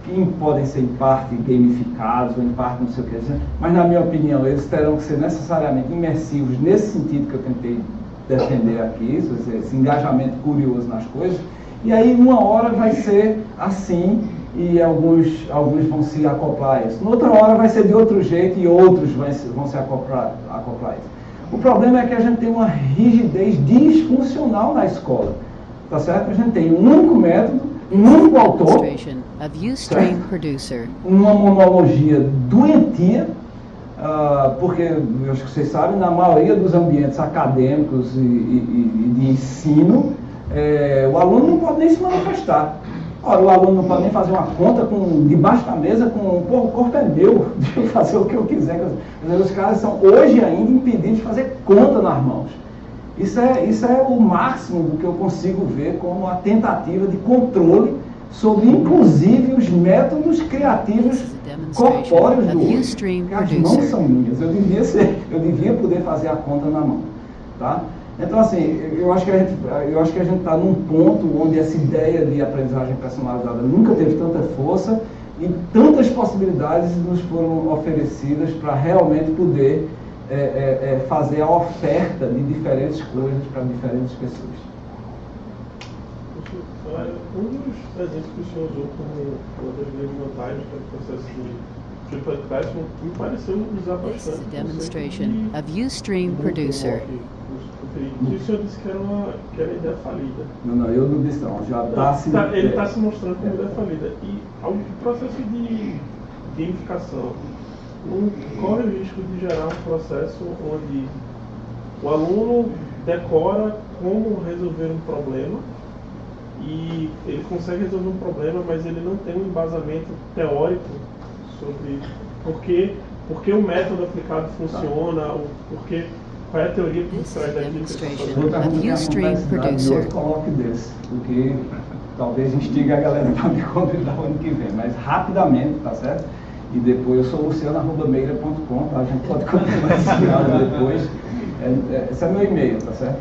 que podem ser em parte gamificados ou em parte não sei o que, mas na minha opinião eles terão que ser necessariamente imersivos nesse sentido que eu tentei defender aqui, esse engajamento curioso nas coisas, e aí uma hora vai ser assim e alguns vão se acoplar a isso. Noutra hora vai ser de outro jeito e outros vão se acoplar a isso. O problema é que a gente tem uma rigidez disfuncional na escola, tá certo? A gente tem um único método, um único autor, uma monologia doentia, porque, eu acho que vocês sabem, na maioria dos ambientes acadêmicos e de ensino, o aluno não pode nem se manifestar. Ora, o aluno não pode nem fazer uma conta debaixo da mesa o corpo é meu, deixa eu fazer o que eu quiser. Os caras são hoje ainda impedidos de fazer conta nas mãos. Isso é o máximo do que eu consigo ver como a tentativa de controle sobre, inclusive, os métodos criativos corpóreos do hoje. Porque as mãos são minhas, eu devia poder fazer a conta na mão. Tá? Então, assim, eu acho que a gente está num ponto onde essa ideia de aprendizagem personalizada nunca teve tanta força e tantas possibilidades nos foram oferecidas para realmente poder fazer a oferta de diferentes coisas para diferentes pessoas. Um dos exemplos que o senhor usou como uma das grandes vantagens do processo de Flipped Classroom me pareceu usar bastante. This is a demonstration of Ustream Producer. E o senhor disse que era ideia falida. Não, eu não disse não. Ele está se mostrando como ideia falida. E o processo de gamificação não corre o risco de gerar um processo onde o aluno decora como resolver um problema e ele consegue resolver um problema, mas ele não tem um embasamento teórico sobre porque o método aplicado funciona, qual é a teoria por trás daquilo que ele está fazendo. Eu coloco desse, porque talvez instigue a galera para me convidar o ano que vem, mas rapidamente, tá certo? E depois eu sou luciano@meira.com, tá? A gente pode continuar esse diálogo depois. Esse é meu e-mail, tá certo?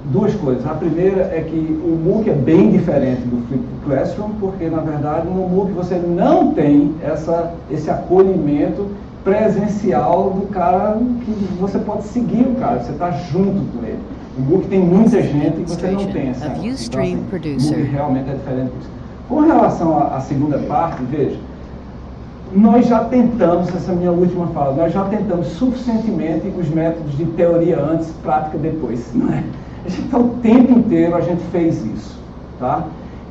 Duas coisas. A primeira é que o MOOC é bem diferente do Flipped Classroom, porque na verdade no MOOC você não tem esse acolhimento presencial do cara que você pode seguir o cara, você está junto com ele. O MOOC tem muita gente e você não tem essa. Então, assim, o MOOC realmente é diferente disso. Com relação à segunda parte, veja, nós já tentamos, essa minha última fala, nós já tentamos suficientemente os métodos de teoria antes, prática depois, não é? Então, o tempo inteiro a gente fez isso, tá?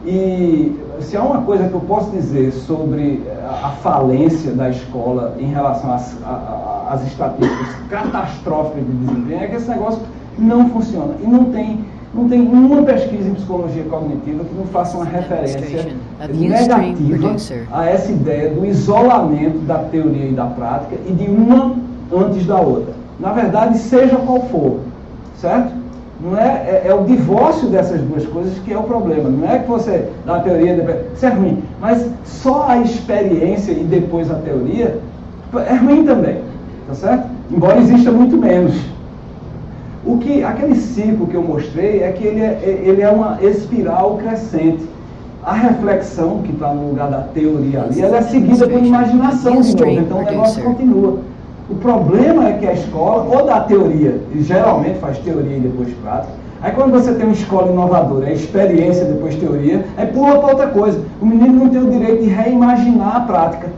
E se há uma coisa que eu posso dizer sobre a falência da escola em relação às estatísticas catastróficas de desempenho, é que esse negócio não funciona. E não tem uma pesquisa em psicologia cognitiva que não faça uma referência negativa a essa ideia do isolamento da teoria e da prática e de uma antes da outra. Na verdade, seja qual for, certo? Não é o divórcio dessas duas coisas que é o problema. Não é que você dá a teoria, isso é ruim, mas só a experiência e depois a teoria é ruim também, tá certo? Embora exista muito menos. Aquele ciclo que eu mostrei é que ele é uma espiral crescente. A reflexão que está no lugar da teoria ali, ela é seguida por imaginação de novo, então o negócio continua. O problema é que a escola, ou dá teoria, e geralmente faz teoria e depois prática, aí quando você tem uma escola inovadora, é experiência depois teoria, aí pula para outra coisa. O menino não tem o direito de reimaginar a prática.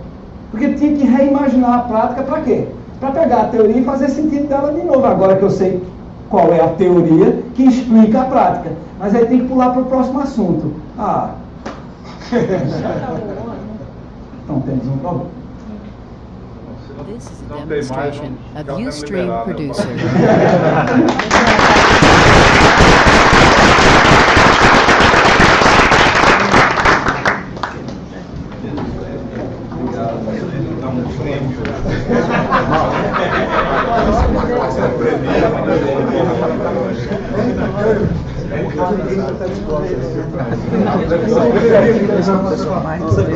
Porque tinha que reimaginar a prática para quê? Para pegar a teoria e fazer sentido dela de novo. Agora que eu sei qual é a teoria que explica a prática. Mas aí tem que pular para o próximo assunto. Então temos um problema. This is a demonstration of Ustream Producer.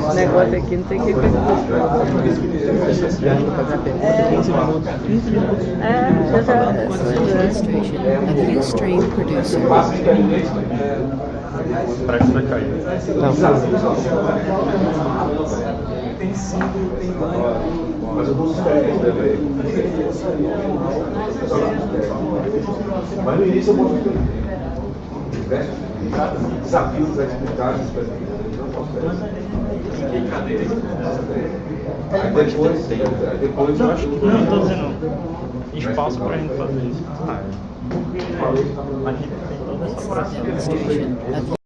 Esse negócio aqui não tem que ver. Demonstration of Ustream Producer. Parece que vai cair. Tem símbolo, tem banho. Mas eu vou Mas no início eu posso desafios a explicar isso para não posso depois eu acho que não estou dizendo espaço para a gente fazer isso. A gente tem toda essa